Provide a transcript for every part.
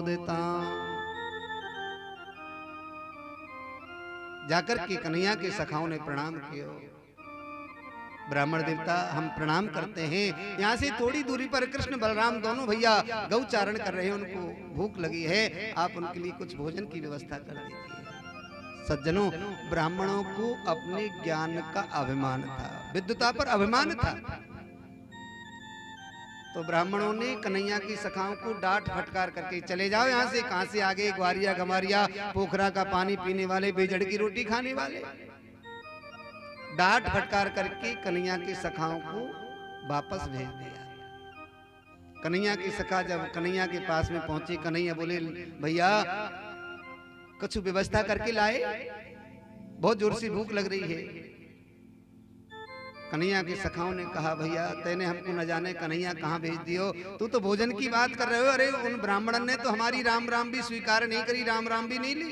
मोदिता। जाकर के कन्हैया के सखाओं ने प्रणाम किया। ब्राह्मण देवता हम प्रणाम करते हैं। यहाँ से थोड़ी दूरी पर कृष्ण बलराम दोनों भैया गौचारण कर रहे हैं, उनको भूख लगी है, आप उनके लिए कुछ भोजन की व्यवस्था कर दीजिए। सज्जनों, ब्राह्मणों को अपने ज्ञान का अभिमान था, विद्वता पर अभिमान था। तो ब्राह्मणों ने कन्हैया की सखाओं को डांट फटकार करके चले जाओ यहाँ से, कहां से आगे ग्वारिया गमारिया पोखरा का पानी पीने वाले, बेजड़ की रोटी खाने वाले। डांट फटकार करके कन्हैया की सखाओं को वापस भेज दिया। कन्हैया की सखा जब कन्हैया के पास में पहुंची, कन्हैया बोले भैया कुछ व्यवस्था करके लाए, बहुत जोर से भूख लग रही है। कन्हैया की सखाओं ने कहा भैया तेने हमको न जाने कन्हैया कहाँ भेज दियो, तू तो भोजन की बात कर रहे हो। अरे उन ब्राह्मण ने तो हमारी राम राम भी स्वीकार नहीं करी, राम राम भी नहीं ली,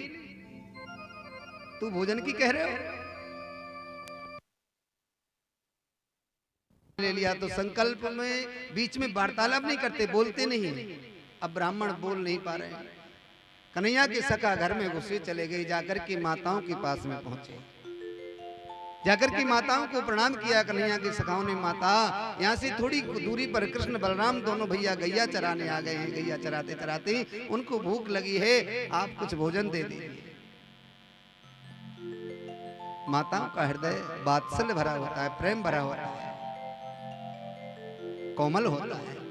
तू भोजन की कह रहे हो। ले लिया तो संकल्प में बीच में वार्तालाप नहीं करते, बोलते नहीं। अब ब्राह्मण बोल नहीं पा रहे हैं। कन्हैया के सखा घर में घुसे चले गए, जाकर के माताओं के पास में पहुंचे, जाकर की माताओं को प्रणाम किया। कन्हैया की सखाओं ने माता यहाँ से थोड़ी दूरी पर कृष्ण बलराम दोनों भैया गैया चराने आ गए हैं, गैया चराते चराते उनको भूख लगी है, आप कुछ भोजन दे दीजिए। माताओं का हृदय वात्सल्य भरा होता है, प्रेम भरा होता है, कोमल होता है।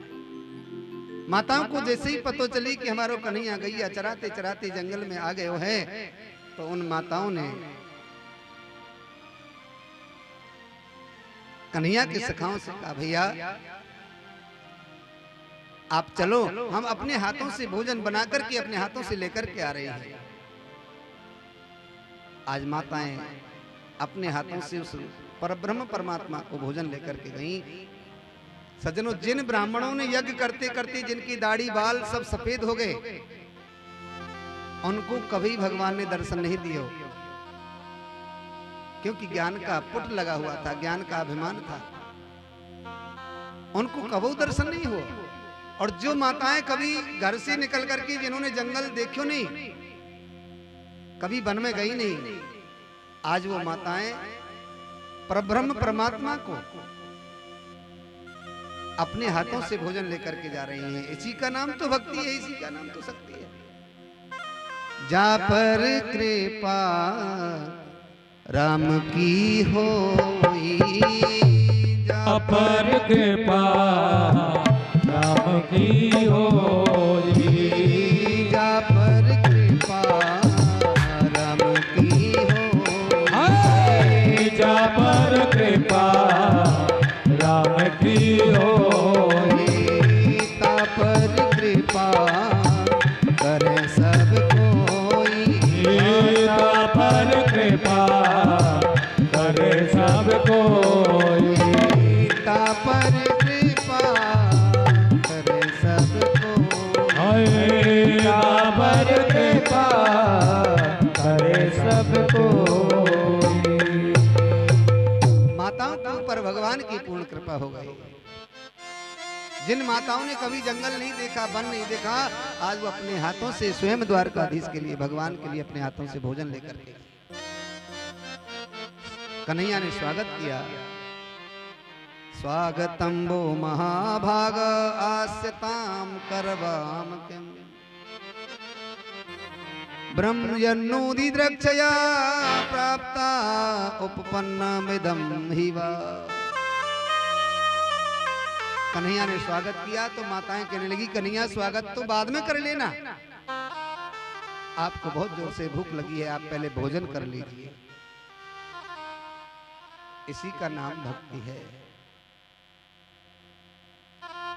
माताओं को जैसे ही पता चली कि हमारो कन्हैया गैया चराते चराते जंगल में आ गए हैं, तो उन माताओं ने कन्हैया के सखाओं से कहा भैया आप चलो, हम अपने हाथों से भोजन बनाकर के अपने हाथों से लेकर के आ रहे हैं। आज माताएं अपने हाथों से उस परब्रह्म परमात्मा को भोजन लेकर के गईं। सज्जनों, जिन ब्राह्मणों ने यज्ञ करते करते जिनकी दाढ़ी बाल सब सफेद हो गए, उनको कभी भगवान ने दर्शन नहीं दिए, क्योंकि ज्ञान का पुट लगा हुआ था, ज्ञान का अभिमान था, उनको कभी दर्शन नहीं हुआ। और जो माताएं कभी घर से निकल करके जिन्होंने जंगल देखो नहीं, कभी वन में गई नहीं, आज वो माताएं परब्रह्म परमात्मा को अपने हाथों से भोजन लेकर के जा रही हैं। इसी का नाम तो भक्ति है, इसी का नाम तो शक्ति है। जा पर कृपा राम की होई, जा पर कृपा राम की होई, जा पर कृपा राम की होई, जा पर कृपा राम की होई, ता पर कृपा करे सब कोई, ता पर कृपा करे सब कोई, ता पर कृपा करे सब कोई, ता पर कृपा करे सब कोई। माताओं के ऊपर भगवान की पूर्ण कृपा हो गई। जिन माताओं ने कभी जंगल नहीं देखा, वन नहीं देखा, आज वो अपने हाथों से स्वयं द्वारकाधीश के लिए, भगवान के लिए अपने हाथों से भोजन लेकर के कन्हैया ने स्वागत किया। स्वागतम वो महाभाग आस्यताम करवाम किम, ब्रह्मजन्नोदि द्रक्षया प्राप्ता उपपन्नमिदं हि वा। कन्हैया ने स्वागत किया तो माताएं कहने लगी कन्हैया स्वागत तो बाद में कर लेना, आपको बहुत जोर से भूख लगी है, आप पहले भोजन कर लीजिए। इसी का नाम भक्ति है।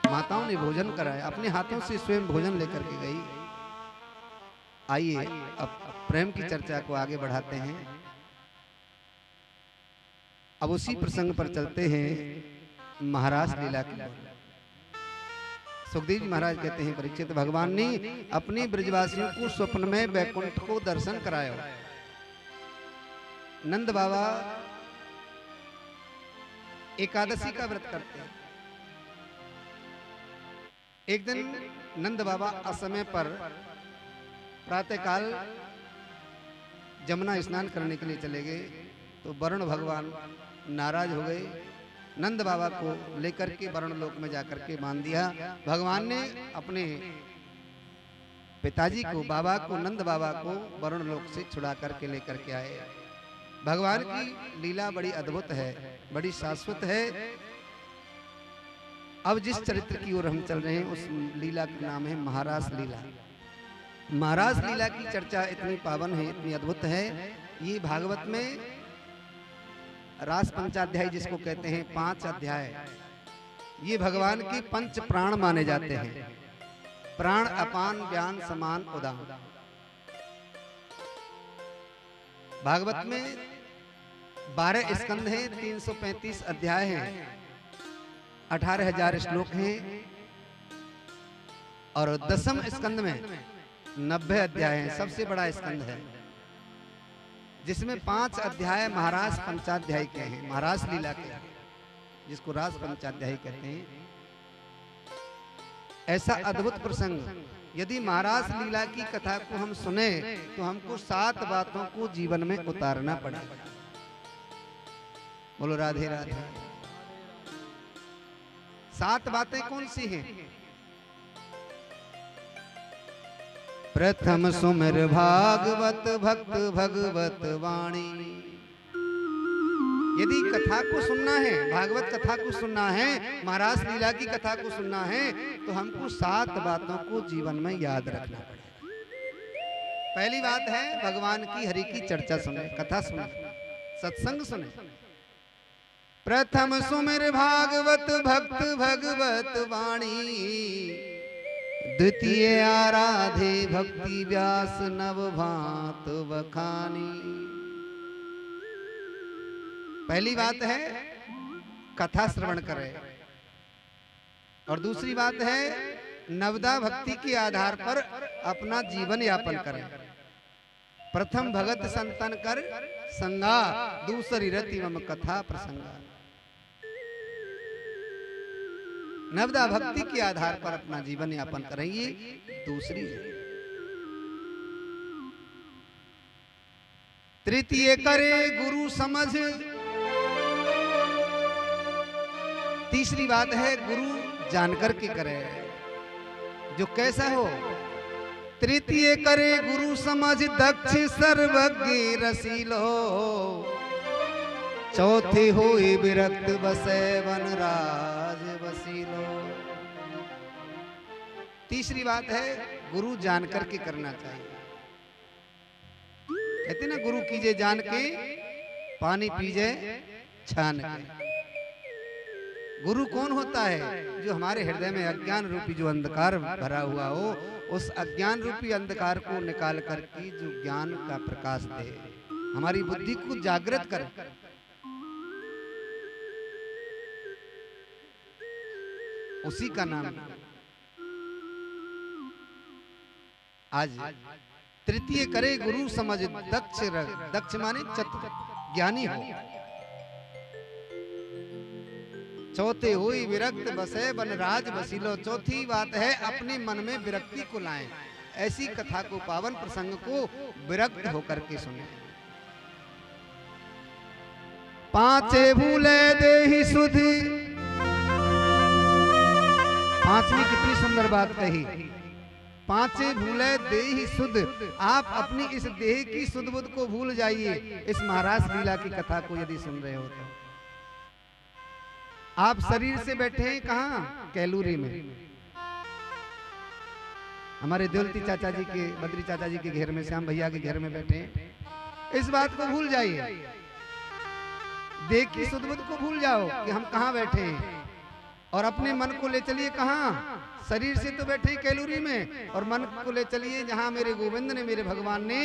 माताओं ने भोजन कराया, अपने हाथों से स्वयं भोजन लेकर के गई। आइए अब प्रेम की चर्चा को आगे बढ़ाते हैं। अब उसी प्रसंग पर चलते हैं, महाराज लीला की। सुखदेव जी महाराज कहते हैं परीक्षित, भगवान ने अपने ब्रजवासियों को स्वप्न में वैकुंठ को दर्शन कराया। नंद बाबा एकादशी का व्रत करते हैं। एक दिन नंद बाबा असमय पर प्रातःकाल जमुना स्नान करने के लिए चले गए तो वरुण भगवान नाराज हो गए। नंद बाबा को लेकर के वरुण लोक में जाकर के मान दिया। भगवान ने अपने पिताजी को, बाबा को, नंद बाबा को वरुण लोक से छुड़ा करके लेकर के आए। भगवान की लीला बड़ी अद्भुत है, बड़ी शाश्वत है। अब जिस चरित्र की ओर हम चल रहे हैं उस लीला का नाम है महारास लीला। महारास लीला की चर्चा इतनी पावन है, इतनी अद्भुत है। ये भागवत में रास पंचाध्याय जिसको कहते हैं, 5 अध्याय, ये भगवान के 5 प्राण माने जाते हैं। प्राण, अपान, व्यान, समान, उदान। भागवत में 12 स्कंद हैं, 335 अध्याय हैं, 18,000 श्लोक हैं और 10वें स्कंद में 90 अध्याय हैं। सबसे बड़ा स्कंद है जिसमें 5 अध्याय महारास पंचाध्याय के हैं, महारास लीला के, जिसको रास पंचाध्याय कहते हैं। ऐसा अद्भुत प्रसंग यदि महारास लीला की कथा को हम सुने तो हमको 7 बातों को जीवन में उतारना पड़ेगा। बोलो राधे राधे। 7 बातें कौन सी हैं? प्रथम सुमिर भागवत भक्त भगवत वाणी। यदि कथा को सुनना है, भागवत कथा को सुनना है, महारास लीला की कथा को सुनना है तो हमको 7 बातों को जीवन में याद रखना पड़ेगा। पहली बात है भगवान की, हरि की चर्चा सुने, कथा सुने, सत्संग सुने। प्रथम सुमिर भागवत भक्त भगवत वाणी, द्वितीय आराधे भक्ति व्यास नव भांत बखानी। पहली बात है कथा श्रवण करें और दूसरी बात है नवदा भक्ति के आधार पर अपना जीवन यापन करें। प्रथम भगत संतन कर संगा, दूसरी रति मम कथा प्रसंगा। नवदा भक्ति के आधार पर अपना जीवन यापन करेंगे। दूसरी तृतीय करे गुरु समझ। तीसरी बात है गुरु जानकर के करे, जो कैसा हो। तृतीय करे गुरु समझ, दक्ष सर्वज्ञ रसीलो। चौथे होए विरक्त बसे वनराज बसीलो। तीसरी बात है गुरु जानकर के करना चाहिए। कहते ना गुरु कीजे जान के, पानी पीजे छान के। गुरु कौन होता है? जो हमारे हृदय में अज्ञान रूपी जो अंधकार भरा हुआ हो, उस अज्ञान रूपी अंधकार को निकाल करके जो ज्ञान का प्रकाश दे, हमारी बुद्धि को जागृत करे। उसी का नाम आज तृतीय करे गुरु समझ, दक्ष माने चतुर ज्ञानी हो। चौथे हुई विरक्त बसे वनराज बसीलो। चौथी बात है अपने मन में विरक्ति को लाएं। ऐसी कथा को, पावन प्रसंग को विरक्त होकर के सुने। पांचे भूले देहि सुध। पांचवी कितनी सुंदर बात कही। पांचे भूले देहि सुध। आप अपनी इस देह की सुध बुध को भूल जाइए इस महारास लीला की कथा को यदि सुन रहे हो तो। आप शरीर से बैठे हैं कहां? कैलूरी में। हमारे देवलती चाचा जी के, बद्री चाचा जी के घर में, श्याम भैया के घर में बैठे हैं। इस बात को भूल जाइए, देह की सुध बुध को भूल जाओ कि हम कहां बैठे हैं, और अपने मन को ले चलिए कहां? शरीर से तो बैठे कैलूरी में, और मन को ले चलिए जहां मेरे गोविंद ने, मेरे भगवान ने,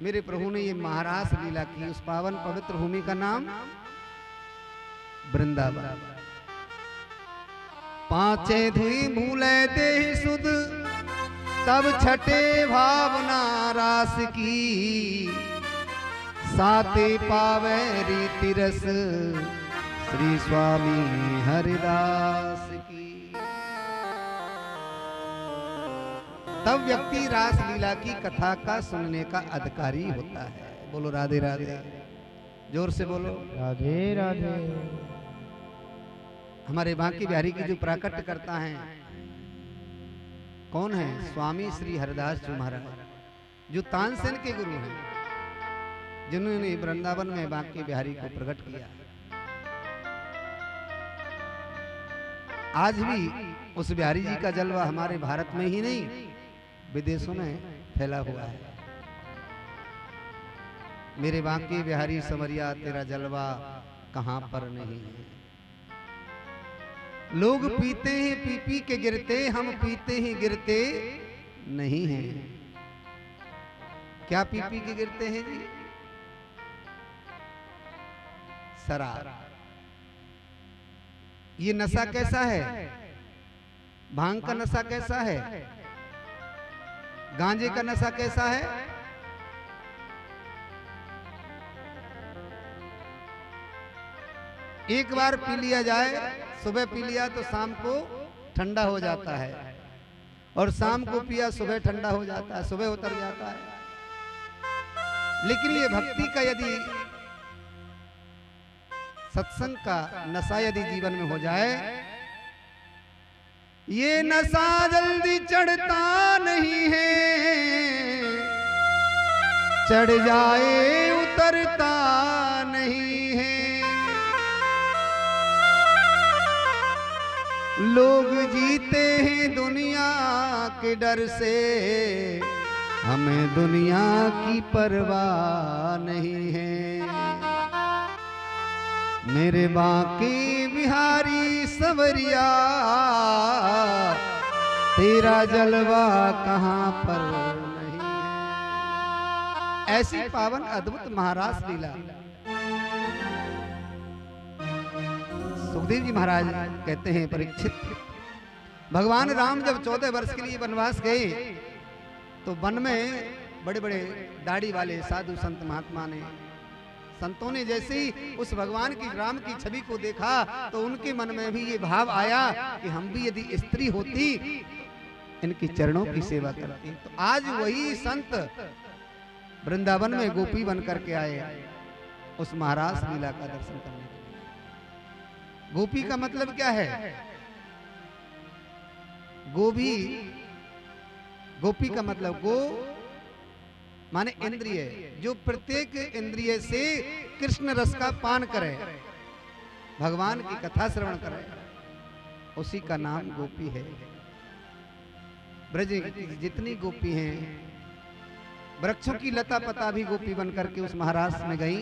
मेरे प्रभु ने ये महारास लीला की। उस पावन पवित्र भूमि का नाम वृंदावन। पांचे धुई भूले देहि सुध, तब छठे भावना रास की। साते पावे रीति रस, श्री स्वामी हरिदास की। तब व्यक्ति रास लीला की कथा का सुनने का अधिकारी होता है। बोलो राधे राधे, जोर से बोलो राधे राधे। हमारे बांके बिहारी की जो प्राकट्य करता है कौन है? स्वामी श्री हरिदास जी महाराज, जो तानसेन के गुरु हैं, जिन्होंने वृंदावन में बांके बिहारी को प्रकट किया। आज भी उस बिहारी जी का जलवा हमारे भारत में ही नहीं विदेशों में फैला हुआ है। मेरे बांके बिहारी समरिया तेरा जलवा कहां पर नहीं है। लोग पीते हैं पी पी के गिरते, हम पीते हैं गिरते नहीं हैं। क्या पी पी के गिरते हैं जी? शराब। ये नशा कैसा है? भांग का नशा कैसा है? गांजे का नशा कैसा है? एक बार पी लिया जाए, सुबह पी लिया तो शाम को ठंडा हो जाता है, और शाम को पिया सुबह ठंडा हो जाता है, सुबह उतर जाता है। लेकिन ये भक्ति का यदि सत्संग का नशा यदि जीवन में हो जाए, ये नशा जल्दी चढ़ता नहीं है, चढ़ जाए उतरता नहीं है। लोग जीते हैं दुनिया के डर से, हमें दुनिया की परवाह नहीं है। मेरे बांके बिहारी सवरिया तेरा जलवा कहां पर नहीं है। ऐसी पावन अद्भुत महारास लीला सुखदेव जी महाराज कहते हैं, परीक्षित, भगवान राम जब 14 वर्ष के लिए वनवास गए तो वन में बड़े बड़े दाढ़ी वाले साधु संत महात्मा ने, संतों ने जैसे ही उस भगवान की राम की छवि को देखा तो उनके मन में भी ये भाव आया कि हम भी यदि स्त्री होती इनके चरणों की सेवा करती। तो आज वही संत वृंदावन में गोपी बन करके आए उस महारास लीला का दर्शन करने के लिए। गोपी का मतलब क्या है? गोभी, गोपी का मतलब गो माने इंद्रिय, जो प्रत्येक इंद्रिय से कृष्ण रस का पान करे, भगवान की कथा श्रवण करे, उसी का नाम गोपी है। ब्रज की जितनी गोपी हैं, वृक्षों की लता पता भी गोपी बन करके उस महाराष्ट्र में गई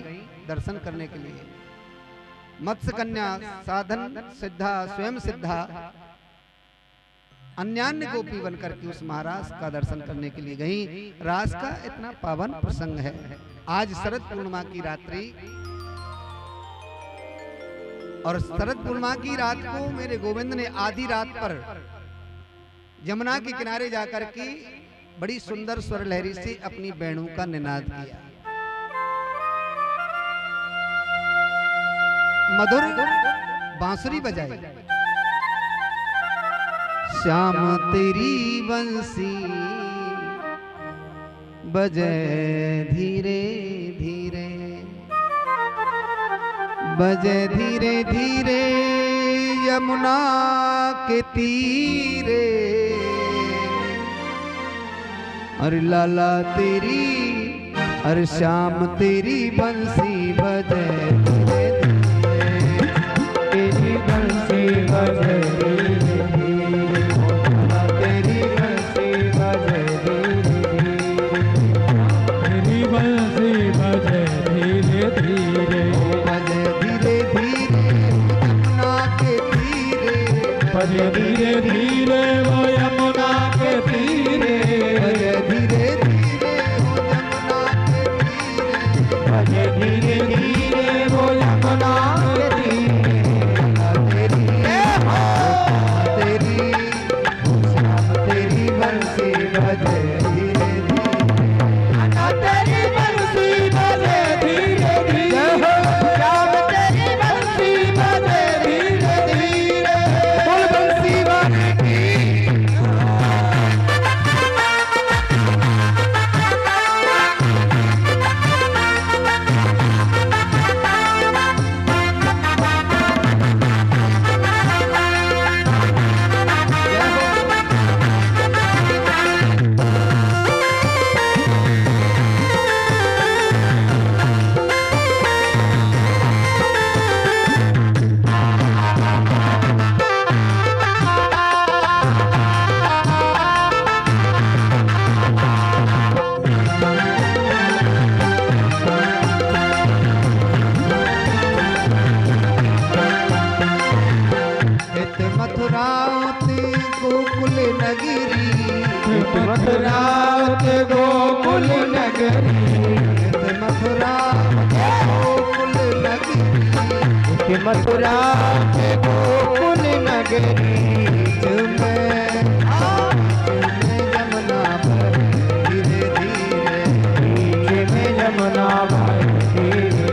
दर्शन करने के लिए। मत्स्य कन्या, साधन सिद्धा, स्वयं सिद्धा, अन्यान्य गोपी बनकर के उस महाराज का दर्शन करने के लिए गई। रास का इतना पावन प्रसंग है। आज शरद पूर्णिमा की रात्रि, और शरद पूर्णिमा की रात को मेरे गोविंद ने आधी रात पर यमुना के किनारे जाकर के बड़ी सुंदर स्वर लहरी से अपनी वेणु का निनाद किया। मधुर बांसुरी बजाई, श्याम तेरी बंसी बजे धीरे धीरे, बजे धीरे धीरे यमुना के तीरे, अरे लाला तेरी, अरे श्याम तेरी बंसी बजे धीरे धीरे, तेरी बंसी बजे धीरे धीरे, तेरी बंसी बजे धीरे धीरे, तेरी बंसी बजे धीरे धीरे, यमुना के तीरे, बजे धीरे धीरे बजे धीरे धीरे वो यमुना के तीरे, तेरी बंसी बजे धीरे तेरी बंसी बजे धीरे धीरे, श्याम तेरी बंसी बजे धीरे धीरे, बोल बंसी वाले के गोकुल नगरी मथुरा गोकुल नगरी के मथुरा के गोकुल नगरी चुमे जमुना पर धीरे धीरे बीच में जमुना भर धीरे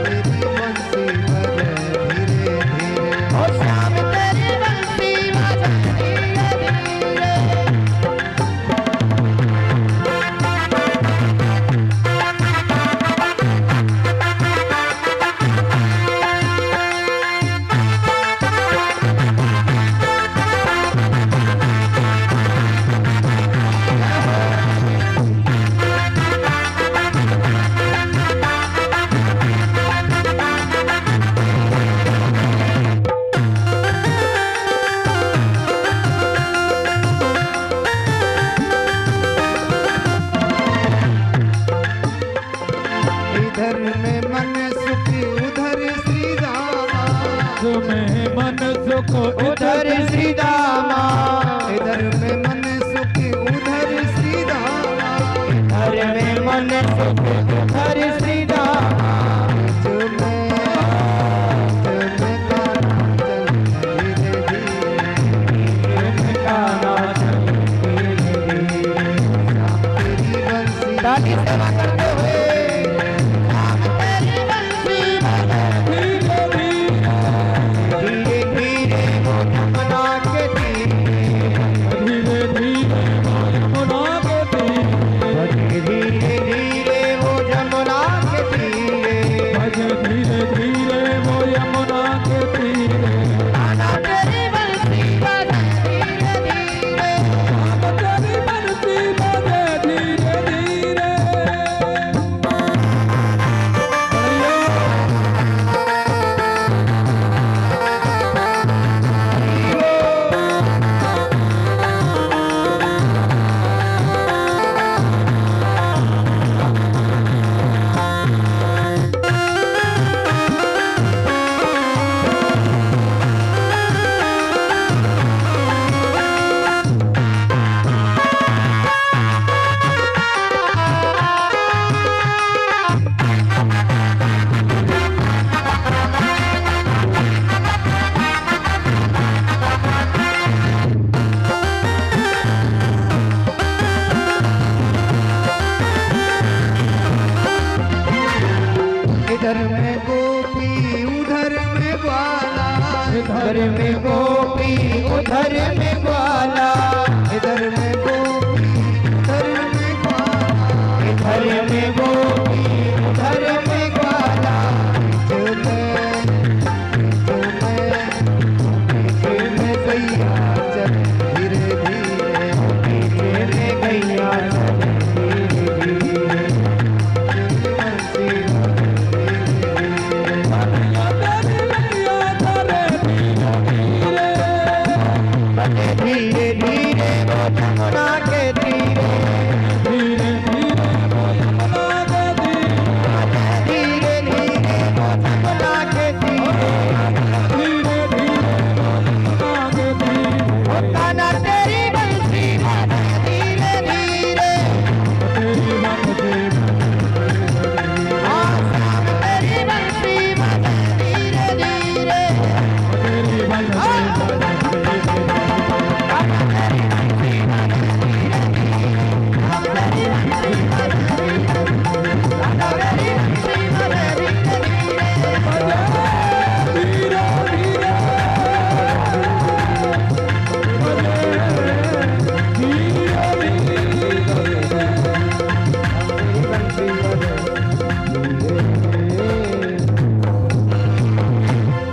तेरी बंसी बजे धीरे धीरे ओ श्याम तेरी बंसी बजे धीरे धीरे इधर में मन सुखी उधर श्री रामा तुम्हें मन सुख उधर श्री रामा इधर में मन सुखी उधर श्री रामा घर में मन सुख उधर श्री रामा चुमे गाना चल धीरे धीरे तेरी बंसी ताकि सेवा करते हुए धीरे धीरे वो जमुना के तीरे धीरे धीरे वो जमुना के तीरे धीरे धीरे वो जमुना के तीरे धीरे धीरे वो यमुना के तीरे आना तेरी बंसी बजे धीरे धीरे आना तेरी बंसी बजे धीरे धीरे इधर में गोपी उधर में ग्वाला इधर में गोपी उधर में ग्वाला इधर में गोपी उधर में ग्वाला इधर में गोपी उधर में ग्वाला चुमे चुमे गैया चल धीरे धीरे धीरे में गैया चल धीरे धीरे बंसी धीरे धीरे वो जमुना के तीरे धीरे धीरे वो जमुना के तीरे धीरे धीरे वो जमुना के तीरे धीरे धीरे वो जमुना के तीरे कान्हा तेरी बंसी बजे धीरे धीरे तेरी बंसी हाँ श्याम तेरी बंसी बजे धीरे धीरे तेरी बंसी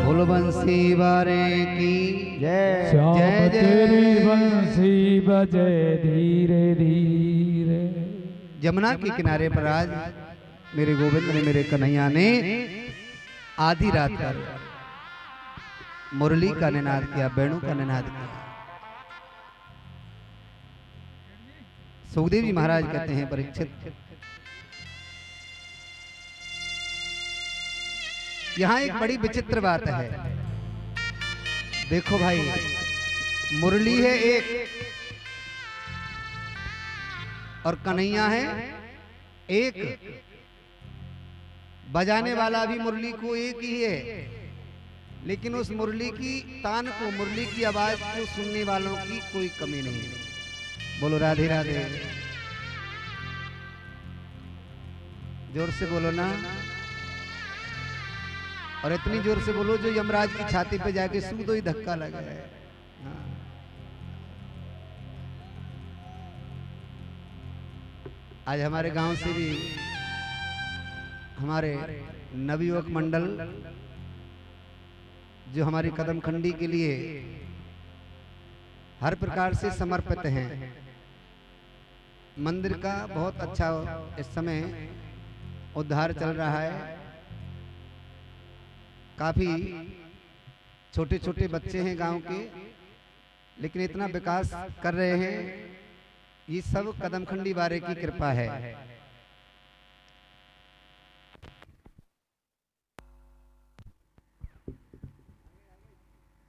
बोलो बंसी वारे की जय श्याम जय जय। तेरी बंसी बजे धीरे धीरे। जमुना के किनारे पर आज मेरे गोविंद ने मेरे कन्हैया ने आधी रात पर मुरली का निनाद किया, वेणु का निनाद किया। सुखदेव जी महाराज कहते हैं परीक्षित, यहाँ एक बड़ी विचित्र बात है। देखो भाई, मुरली है एक, और कन्हैया है एक, बजाने वाला भी मुरली को एक ही है, लेकिन उस मुरली की तान को, मुरली की आवाज को सुनने वालों की कोई कमी नहीं है। बोलो राधे राधे। जोर से बोलो ना, और इतनी जोर से बोलो जो यमराज की छाती पे जाके सूदो ही धक्का लगा है। हाँ। आज हमारे गांव से भी हमारे नवयुवक मंडल जो हमारी कदम खंडी के लिए हर प्रकार से समर्पित हैं। मंदिर का बहुत अच्छा इस समय उद्धार चल रहा है। काफी छोटे छोटे बच्चे हैं गांव के, लेकिन इतना विकास कर रहे हैं, ये सब कदमखंडी बारे की कृपा है।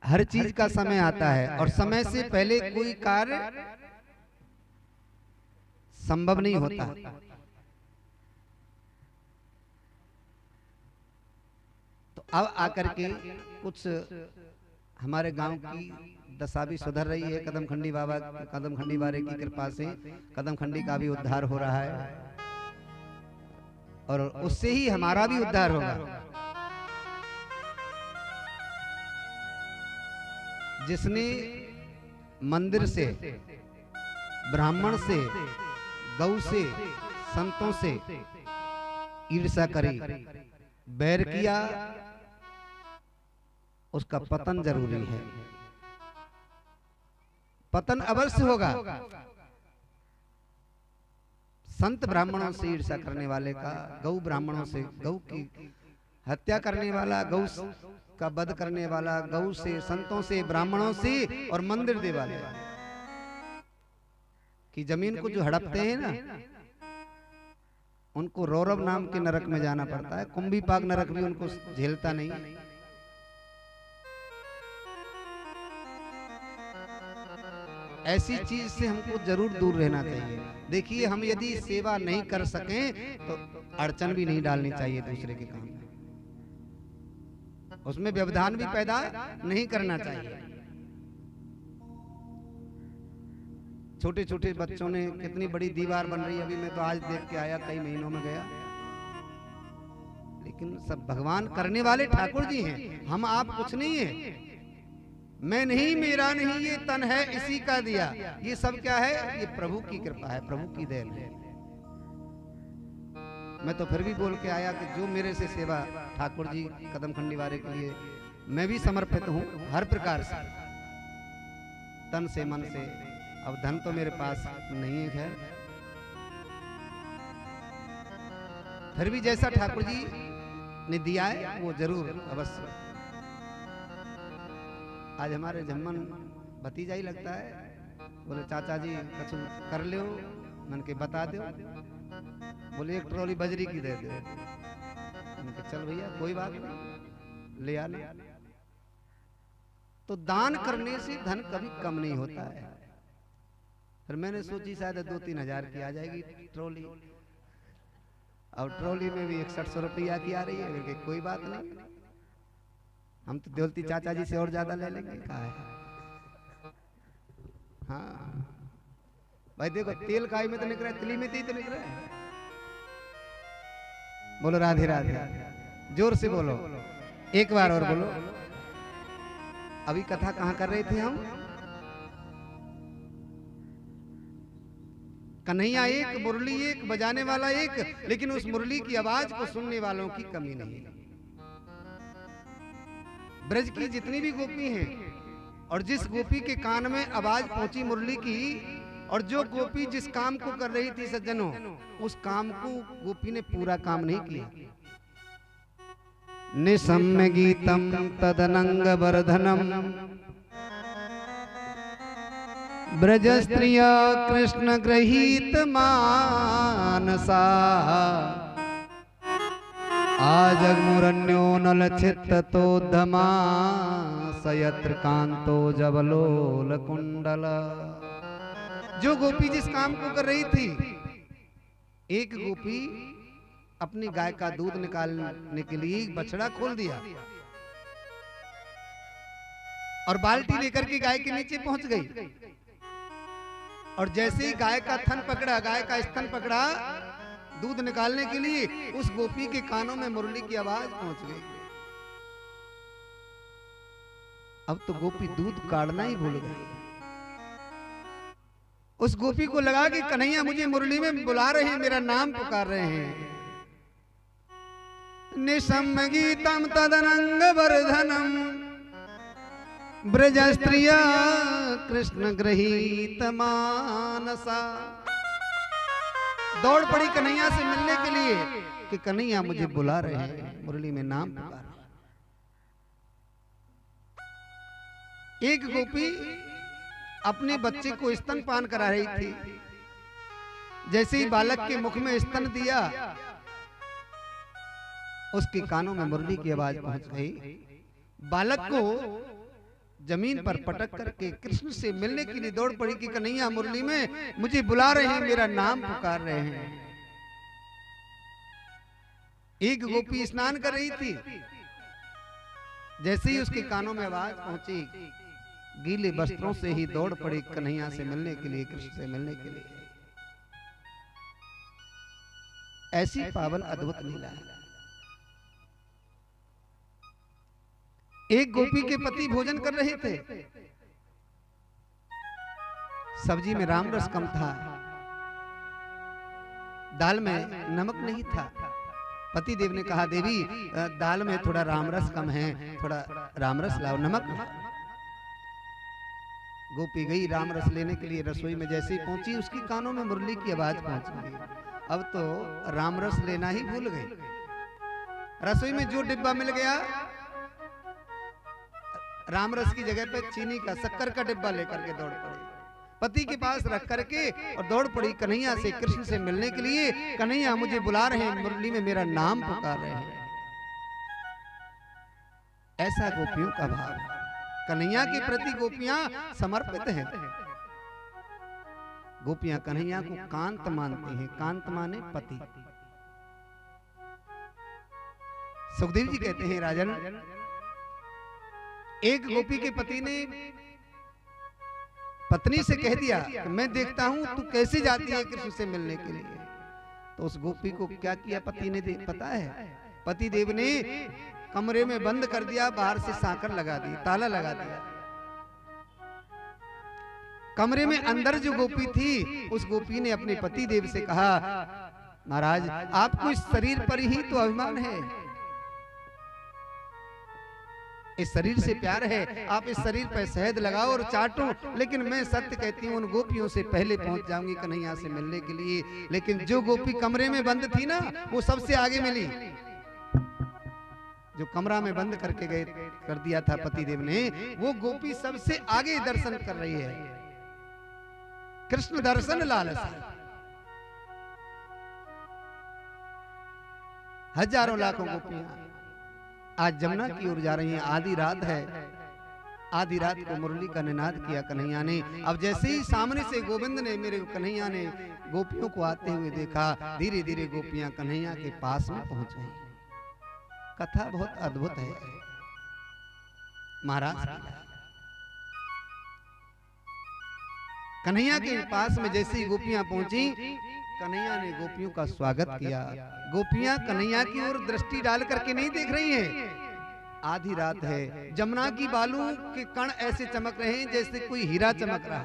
हर चीज का समय आता है और समय से पहले कोई कार्य संभव नहीं होता। तो अब आकर के कुछ हमारे गांव की दशा भी सुधर रही है। कदमखंडी बाबा, कदमखंडी बारे की कृपा से कदमखंडी का भी उद्धार हो रहा है और उससे ही हमारा भी उद्धार होगा। जिसने मंदिर से, ब्राह्मण से, गौ से, संतों से ईर्ष्या करी, बैर किया, उसका पतन जरूरी है। पतन अवश्य होगा। संत ब्राह्मणों से ईर्ष्या करने वाले का, गौ ब्राह्मणों से, गौ की हत्या करने वाला, गौ का वध करने वाला, गौ से, संतों से, ब्राह्मणों से और मंदिर दे वाले की जमीन को जो हड़पते हैं ना, उनको रौरव नाम के नरक में जाना पड़ता है। कुंभी पाक नरक भी उनको झेलता नहीं। ऐसी चीज से हमको जरूर दूर रहना चाहिए। देखिए, हम यदि सेवा नहीं कर सकें तो अड़चन भी नहीं डालनी चाहिए दूसरे के काम में, उसमें व्यवधान भी पैदा नहीं करना चाहिए। छोटे छोटे बच्चों ने कितनी बड़ी दीवार बन रही है, अभी मैं तो आज देख के आया, कई महीनों में गया, लेकिन सब भगवान करने वाले ठाकुर जी हैं। हम आप कुछ नहीं है। मैं नहीं, मेरा नहीं, ये तन है इसी का दिया। ये सब क्या है? ये प्रभु की कृपा है, प्रभु की देन है। मैं तो फिर भी बोल के आया कि जो मेरे से सेवा ठाकुर जी कदमखंडी वारे के लिए, मैं भी समर्पित हूँ हर प्रकार से, तन से, मन से। अब धन तो मेरे पास नहीं है, खैर, फिर भी जैसा ठाकुर जी ने दिया है वो जरूर अवश्य। आज हमारे जम्मन भतीजा ही लगता है, बोले चाचा जी कछु कर लो, मैंने के बता दो। बोले एक ट्रॉली बजरी की दे दो। मैंने कहा चल भैया कोई बात नहीं, ले आना। तो दान करने से धन कभी कम नहीं होता है। फिर मैंने सोची शायद 2-3 हजार की आ जाएगी ट्रॉली, और ट्रॉली में भी 6100 रुपया की आ रही है। फिर कोई बात नहीं, हम तो देवती चाचा जी से और ज्यादा ले लेंगे। कहा है? हाँ भाई देखो, तेल काई में तो निकल रहा है, तिली में तो निकल रहा है। बोलो राधे राधे, जोर से बोलो, एक बार और बोलो। अभी कथा कहाँ कर रहे थे हम? कन्हैया एक, मुरली एक, बजाने वाला एक, लेकिन उस मुरली की आवाज को सुनने वालों की कमी नहीं। ब्रज की जितनी भी गोपी हैं, और जिस गोपी के कान में आवाज पहुंची मुरली की, और जो गोपी जिस काम को कर रही थी सज्जनों, उस काम को गोपी ने पूरा काम नहीं किया। निसम्य गीतम तदनंग वर्धनम ब्रज स्त्रिया कृष्ण गृहीत मानसा आजगमुरन्यो नलचित्त तो धमा सयत्र कांतो जबलोल कुंडल। जो गोपी जिस काम को कर रही थी एक गोपी अपनी गाय का दूध निकालने के लिए बछड़ा खोल दिया और बाल्टी लेकर के गाय के नीचे पहुंच गई। और जैसे ही गाय का थन पकड़ा, गाय का स्तन पकड़ा दूध निकालने के लिए, उस गोपी के कानों में मुरली की आवाज पहुंच गई। अब तो गोपी दूध काढ़ना ही भूल गई। उस गोपी को लगा कि कन्हैया मुझे मुरली में बुला रहे हैं, मेरा नाम पुकार रहे हैं। निशम गीतम तदनंग वर्धनम ब्रज स्त्रिया कृष्ण गृहीत मानसा। दौड़ पड़ी कन्हैया से मिलने के लिए कि कन्हैया मुझे बुला रहे हैं, मुरली में नाम पुकार रहे हैं। एक गोपी अपने बच्चे को स्तनपान करा रही थी। जैसे ही बालक के मुख में स्तन दिया, उसके कानों में मुरली की आवाज पहुंच गई। बालक को जमीन पर पटक करके कृष्ण से मिलने के लिए दौड़ पड़ी कि कन्हैया मुरली में मुझे बुला रहे हैं, मेरा नाम पुकार रहे हैं। एक गोपी स्नान कर रही थी। जैसे ही उसके कानों में आवाज पहुंची, गीले वस्त्रों से ही दौड़ पड़ी कन्हैया से मिलने के लिए, कृष्ण से मिलने के लिए। ऐसी पावन अद्भुत लीला है। एक गोपी के पति भोजन कर रहे थे। सब्जी में राम रस कम था, दाल में नमक नहीं था। पति देव ने कहा, देवी दाल में थोड़ा राम रस कम है, थोड़ा राम रस लाओ, नमक लाओ। गोपी गई राम रस लेने के लिए। रसोई में जैसे ही पहुंची, उसकी कानों में मुरली की आवाज पहुंच गई। अब तो राम रस लेना ही भूल गई। रसोई में जो डिब्बा मिल गया, राम रस की जगह पे चीनी का, शक्कर का डिब्बा लेकर के दौड़ पड़ी, पति के पास रख करके, और दौड़ पड़ी कन्हैया से, कृष्ण से मिलने के लिए। कन्हैया मुझे बुला रहे हैं, मुरली में मेरा नाम पुकार रहे हैं। ऐसा गोपियों का भाव। कन्हैया के प्रति गोपियां समर्पित हैं। गोपियां कन्हैया को कांत मानती हैं। कांत माने पति। सुखदेव जी कहते हैं, राजन, एक गोपी के पति ने पत्नी से कह दिया कि मैं देखता हूं तू कैसे जाती है कृष्ण से मिलने के लिए। तो उस गोपी को क्या किया पति ने, पता है? पति देव ने कमरे में बंद कर दिया, बाहर से सांकर लगा दी, ताला लगा दिया। कमरे में अंदर जो गोपी थी, उस गोपी ने अपने पति देव से कहा, महाराज आपको इस शरीर पर ही तो अभिमान है, इस शरीर से प्यार है, आप इस शरीर पर शहद लगाओ और चाटो, लेकिन मैं सत्य कहती हूँ उन गोपियों से पहले पहुंच जाऊंगी कन्हैया से मिलने के लिए। लेकिन जो गोपी कमरे में बंद थी ना, वो सबसे आगे मिली। जो कमरा में बंद करके गए कर दिया था पति देव ने, वो गोपी सबसे आगे दर्शन कर रही है। कृष्ण दर्शन लालसा। हजारों लाखों गोपियां आज जमुना की ओर जा रही हैं। आधी रात है, आधी रात को मुरली का निनाद किया कन्हैया ने। अब जैसे ही सामने से गोविंद ने, मेरे कन्हैया ने गोपियों को आते हुए देखा, धीरे धीरे गोपियां कन्हैया के पास में पहुंच गई। कथा बहुत अद्भुत है महाराज। कन्हैया के पास में जैसे ही गोपियां पहुंची, कन्हैया ने गोपियों का स्वागत किया। गोपियां कन्हैया की ओर दृष्टि डाल करके नहीं देख रही हैं। आधी रात है, जमुना की बालू के कण ऐसे चमक रहे हैं जैसे कोई हीरा चमक रहा।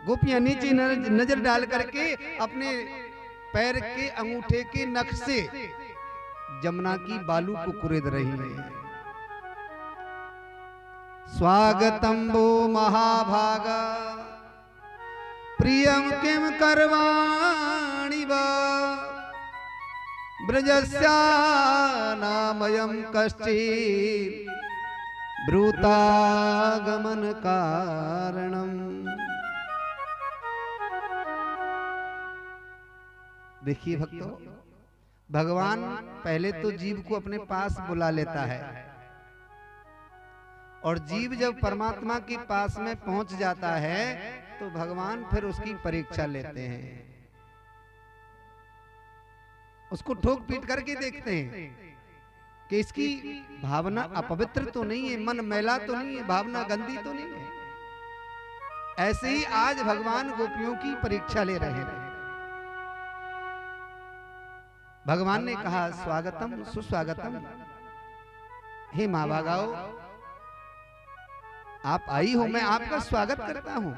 गोपियां नीचे नजर डाल करके अपने पैर के अंगूठे के नख से जमुना की बालू को कुरेद रही हैं। स्वागतम वो महाभागा प्रियम किम करवाणि वा ब्रजस्या नामयं कश्चित् ब्रूतागमन कारणम। देखिए भक्तों, भगवान पहले तो जीव को अपने पास बुला लेता है, और जीव जब परमात्मा के पास में पहुंच जाता है तो भगवान फिर उसकी परीक्षा लेते हैं, उसको ठोक पीट करके देखते हैं कि इसकी भावना अपवित्र तो नहीं है, मन मैला तो नहीं है, भावना गंदी तो नहीं है। ऐसे ही आज भगवान गोपियों की परीक्षा ले रहे हैं। भगवान ने कहा स्वागतम सुस्वागतम, हे माँ भागाओ आप आई हो, मैं आपका स्वागत करता हूं,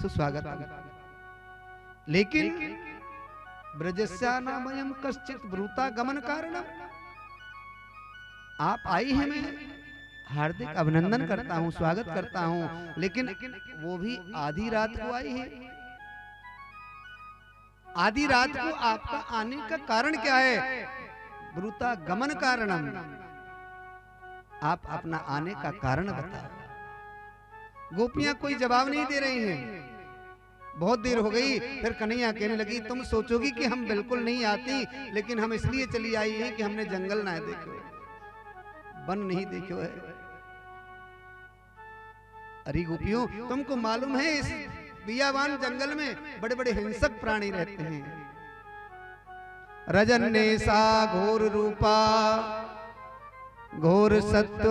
सुस्वागतम। लेकिन ब्रजस्यानामयम कश्चित ब्रूता गमन कारणम, आप आई हैं, मैं हार्दिक अभिनंदन करता हूं, स्वागत करता हूं, लेकिन वो भी आधी रात को आई है। आधी रात को आपका आने का कारण क्या है? ब्रूता गमन कारणम, आप अपना आने का कारण बताओ। गोपियां कोई जवाब नहीं दे रही हैं। बहुत देर हो गई, फिर कन्हैया कहने लगी तुम सोचोगी कि हम बिल्कुल नहीं आती, लेकिन हम इसलिए चली आई हैं कि हमने जंगल ना देखो, वन नहीं देखो है। अरे गोपियों, तुमको मालूम है इस बियावान जंगल में बड़े बड़े हिंसक प्राणी रहते हैं। रजन्ने सा घोर रूपा घोर सत्व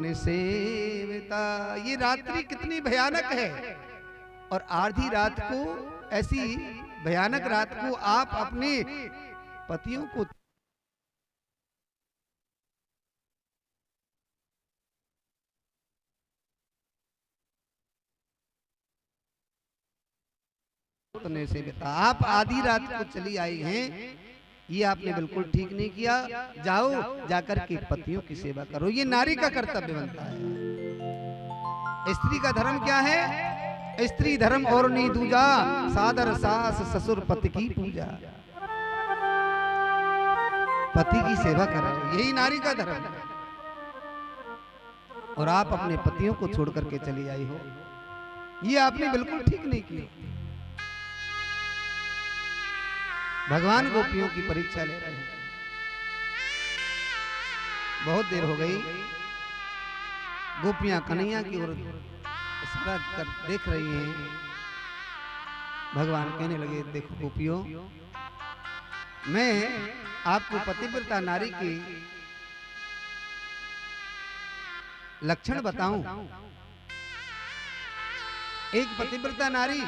निसेविता, ये रात्रि कितनी भयानक है, और आधी रात को, ऐसी भयानक रात को आप अपने पतियों को से बता, आप आधी रात को चली आई हैं, ये आपने बिल्कुल ठीक नहीं किया। जाओ जाकर के पतियों की सेवा करो, ये नारी का कर्तव्य बनता है। स्त्री का धर्म क्या है? स्त्री धर्म और नहीं दूजा, सादर सास ससुर पति की पूजा, पति की सेवा करा, यही नारी का धर्म है। और आप अपने पतियों को छोड़ करके चली आई हो, ये आपने बिल्कुल ठीक नहीं किया। भगवान गोपियों की परीक्षा ले रहे हैं। बहुत देर हो गई, गोपियां कन्हैया की ओर इशारा कर देख रही हैं। भगवान कहने लगे देखो गोपियों, मैं आपको पतिव्रता नारी की लक्षण बताऊं। एक पतिव्रता नारी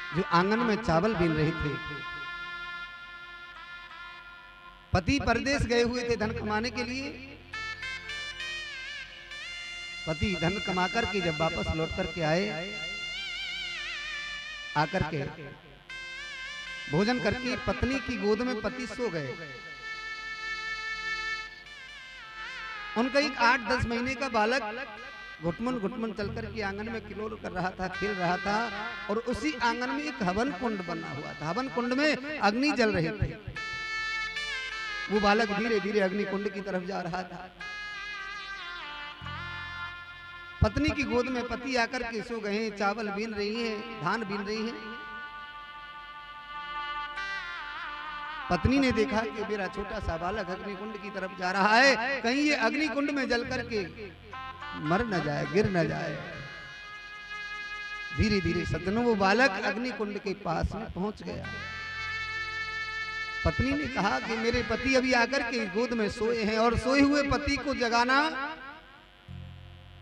जो आंगन में चावल बीन रहे थे, पति परदेश गए हुए थे धन कमाने के लिए। पति धन कमा करके जब वापस लौट करके आए, आकर के भोजन करके पत्नी की गोद में पति सो गए। उनका एक 8-10 महीने का बालक घुटमुन घुटमुन चल करके आंगन में किलोल कर रहा था, खेल रहा था, और उसी आंगन में एक हवन कुंड बना हुआ था। हवन कुंड में अग्नि जल रही थी। वो बालक धीरे धीरे अग्नि कुंड की तरफ जा रहा था। पत्नी की गोद में पति आकर के सो गए, चावल बीन रही है, धान बीन रही है। पत्नी ने देखा कि मेरा छोटा सा बालक अग्नि कुंड की तरफ जा रहा है, कहीं ये अग्नि कुंड में जल करके मर न जाए, गिर न जाए। धीरे धीरे सज्जनों वो बालक अग्नि कुंड के पास में पहुंच गया। पत्नी ने कहा कि मेरे पति अभी आकर के गोद में सोए हैं, और सोए हुए पति को जगाना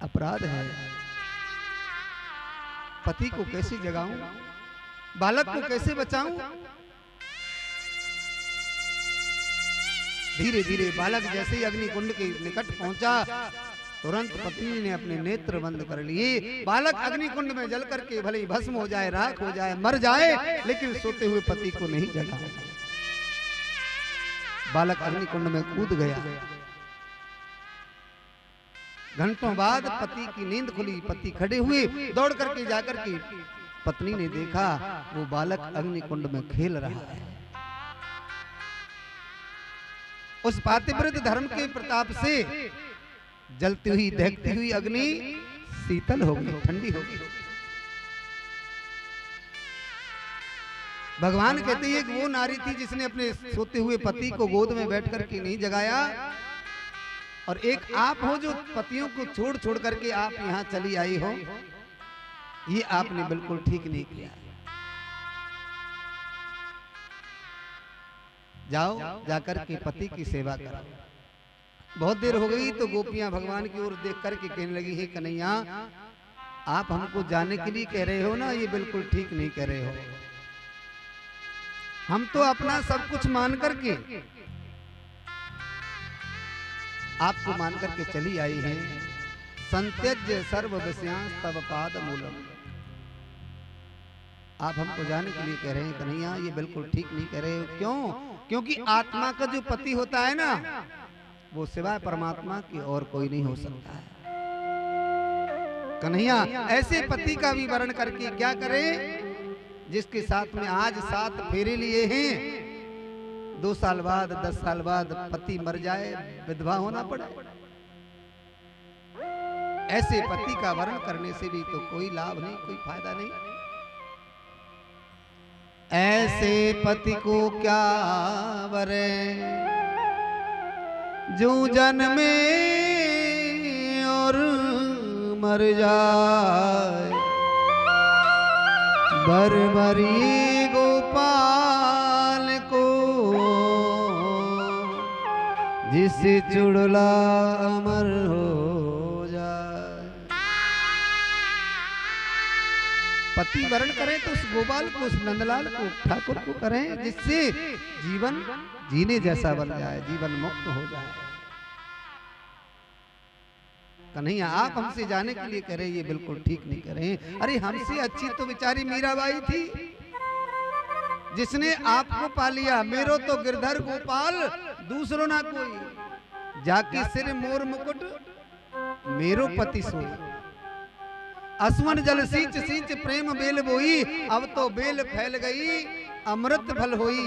अपराध है। पति को कैसे जगाऊं, बालक को कैसे बचाऊं? धीरे धीरे बालक जैसे ही अग्नि कुंड के निकट पहुंचा, तुरंत पत्नी ने अपने नेत्र बंद कर लिए। बालक अग्नि कुंड में जल करके भले ही भस्म हो जाए, राख हो जाए, मर जाए, लेकिन सोते हुए पति को नहीं जगा। बालक अग्नि कुंड में कूद गया। घंटों बाद पति की नींद खुली, पति खड़े हुए, दौड़ करके जाकर के पत्नी ने देखा वो बालक अग्नि कुंड में खेल रहा है। उस पातिव्रत धर्म के प्रताप से जलती हुई दहकती हुई अग्नि शीतल हो गई, ठंडी हो गई। भगवान कहते हैं कि वो नारी थी जिसने अपने सोते हुए पति को गोद में बैठ करके नहीं जगाया, और एक आप हो जो पतियों को छोड़ छोड़ करके आप यहाँ चली आई हो, ये आपने बिल्कुल ठीक नहीं किया। जाओ जाकर के पति की सेवा करो। बहुत देर हो गई तो गोपियां भगवान की ओर देख करके कहने लगी, हे कन्हैया, आप हमको जाने के लिए कह रहे हो ना, ये बिल्कुल ठीक नहीं कह रहे हो। हम तो अपना सब कुछ मान करके आपको मान करके चली आई हैं। संत्यज्य सर्व विषयांश तव पाद मूलम। आप हमको जाने के लिए कह रहे हैं कन्हैया, ये बिल्कुल ठीक नहीं कह रहे हो। क्यों? क्योंकि आत्मा का जो पति होता है ना, वो सिवाय परमात्मा की और कोई नहीं हो सकता है। कन्हैया, ऐसे पति का भी वर्ण करके क्या करें जिसके साथ में आज 7 फेरे लिए हैं, 2 साल बाद 10 साल बाद पति मर जाए, विधवा होना पड़े। ऐसे पति का वर्ण करने से भी तो कोई लाभ नहीं, कोई फायदा नहीं। ऐसे पति को क्या वरे जो जन्मे और मर जाए। बरबरी गोपाल को जिससे चुड़ला अमर हो जाए। पति वर्ण करें तो उस गोपाल को, उस नंदलाल को, ठाकुर को करें जिससे जीवन जीने जैसा बन जाए, जीवन मुक्त हो जाए। कन्हैया, आप हमसे जाने के लिए करें, ये बिल्कुल ठीक नहीं करें। अरे हमसे अच्छी तो बेचारी मीराबाई थी जिसने आपको पा लिया। मेरो तो गिरधर गोपाल दूसरो ना कोई, जाके सिर मोर मुकुट मेरो पति सोई। असवन जल सींच सींच प्रेम बेल बोई, अब तो बेल फैल गई अमृत फल होई।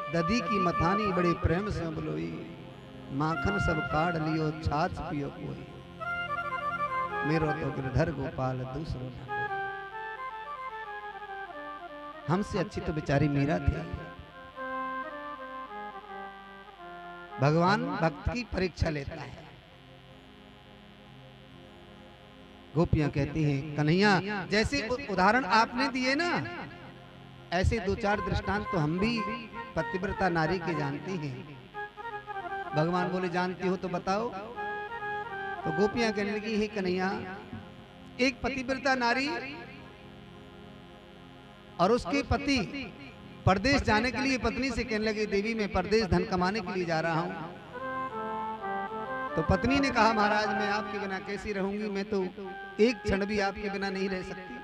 दधी की मथानी बड़े प्रेम से बुलोई, माखन सब काढ़ लियो छाछ पियो कोई। मेरो तो गिरधर गोपाल दूसरो ना कोई। हमसे अच्छी तो बेचारी मीरा थी। भगवान भक्त की परीक्षा लेता है। गोपियां कहती हैं कन्हैया, जैसे उदाहरण आपने दिए ना, ऐसे 2-4 दृष्टांत तो हम भी पतिव्रता नारी के जानते हैं। भगवान बोले, जानती हो तो बताओ। तो गोपियां कहने लगी, हे कन्हैया, एक पतिव्रता नारी और उसके पति परदेश जाने के लिए पत्नी से कहने लगे, देवी मैं परदेश धन कमाने के लिए जा रहा हूं। तो पत्नी ने कहा, महाराज मैं आपके बिना कैसी रहूंगी, मैं तो एक क्षण भी आपके बिना नहीं रह सकती।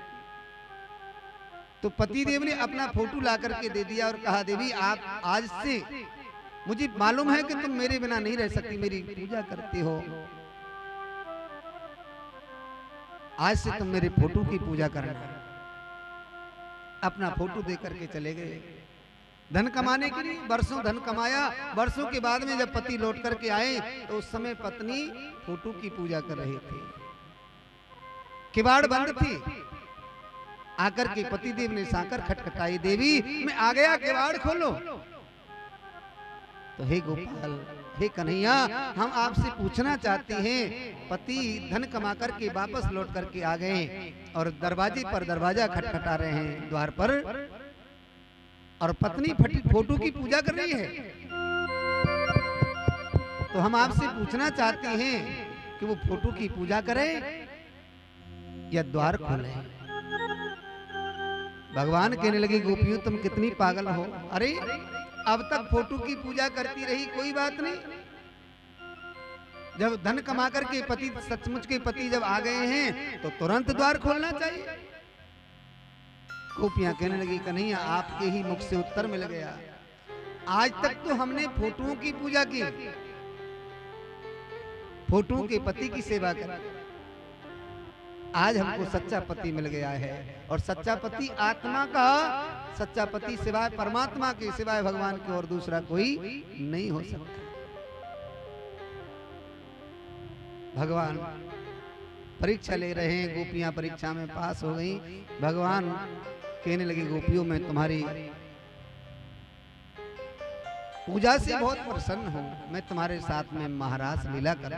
तो पति देव ने अपना फोटो ला करके दे दिया और कहा, देवी आप आज से, मुझे मालूम है कि तुम मेरे बिना नहीं रह सकती, मेरी पूजा करती हो, आज से तुम मेरे फोटो की पूजा करना। अपना फोटो दे करके चले गए धन कमाने के लिए। वर्षों धन कमाया। वर्षों के बाद में जब पति लौट करके आए तो उस समय पत्नी फोटो की पूजा कर रही थी, किवाड़ बंद थी। आकर के पति देव ने साकर खटखटाई, देवी मैं आ गया, किवाड़ खोलो। तो हे गोपाल, हे कन्हैया, हम आपसे पूछना चाहते हैं, पति धन कमा करके वापस लौट करके आ गए और दरवाजे पर दरवाजा खटखटा रहे हैं द्वार पर, और पत्नी फटी फोटो की पूजा कर रही है। तो हम आपसे पूछना चाहते हैं कि वो फोटो की पूजा करे या द्वार खोले। भगवान कहने लगे, गोपियों तुम कितनी पागल हो। अरे अब तक फोटो की पूजा करती रही, कोई बात नहीं। जब धन कमा करके पति, सचमुच के पति जब आ गए हैं तो तुरंत द्वार खोलना चाहिए। गोपियां कहने लगी, कन्हैया आपके ही मुख से उत्तर मिल गया। आज तक तो हमने फोटोओं की पूजा की, फोटो के पति की सेवा करी। आज हमको सच्चा पति मिल गया है, और सच्चा पति आत्मा का सच्चा पति सिवाय परमात्मा के, सिवाय भगवान के और दूसरा कोई नहीं हो सकता। भगवान परीक्षा ले रहे हैं, गोपियां परीक्षा में पास हो गई। भगवान कहने लगे, गोपियों में तुम्हारी पूजा से बहुत प्रसन्न हूं, मैं तुम्हारे साथ में महारास लीला कर,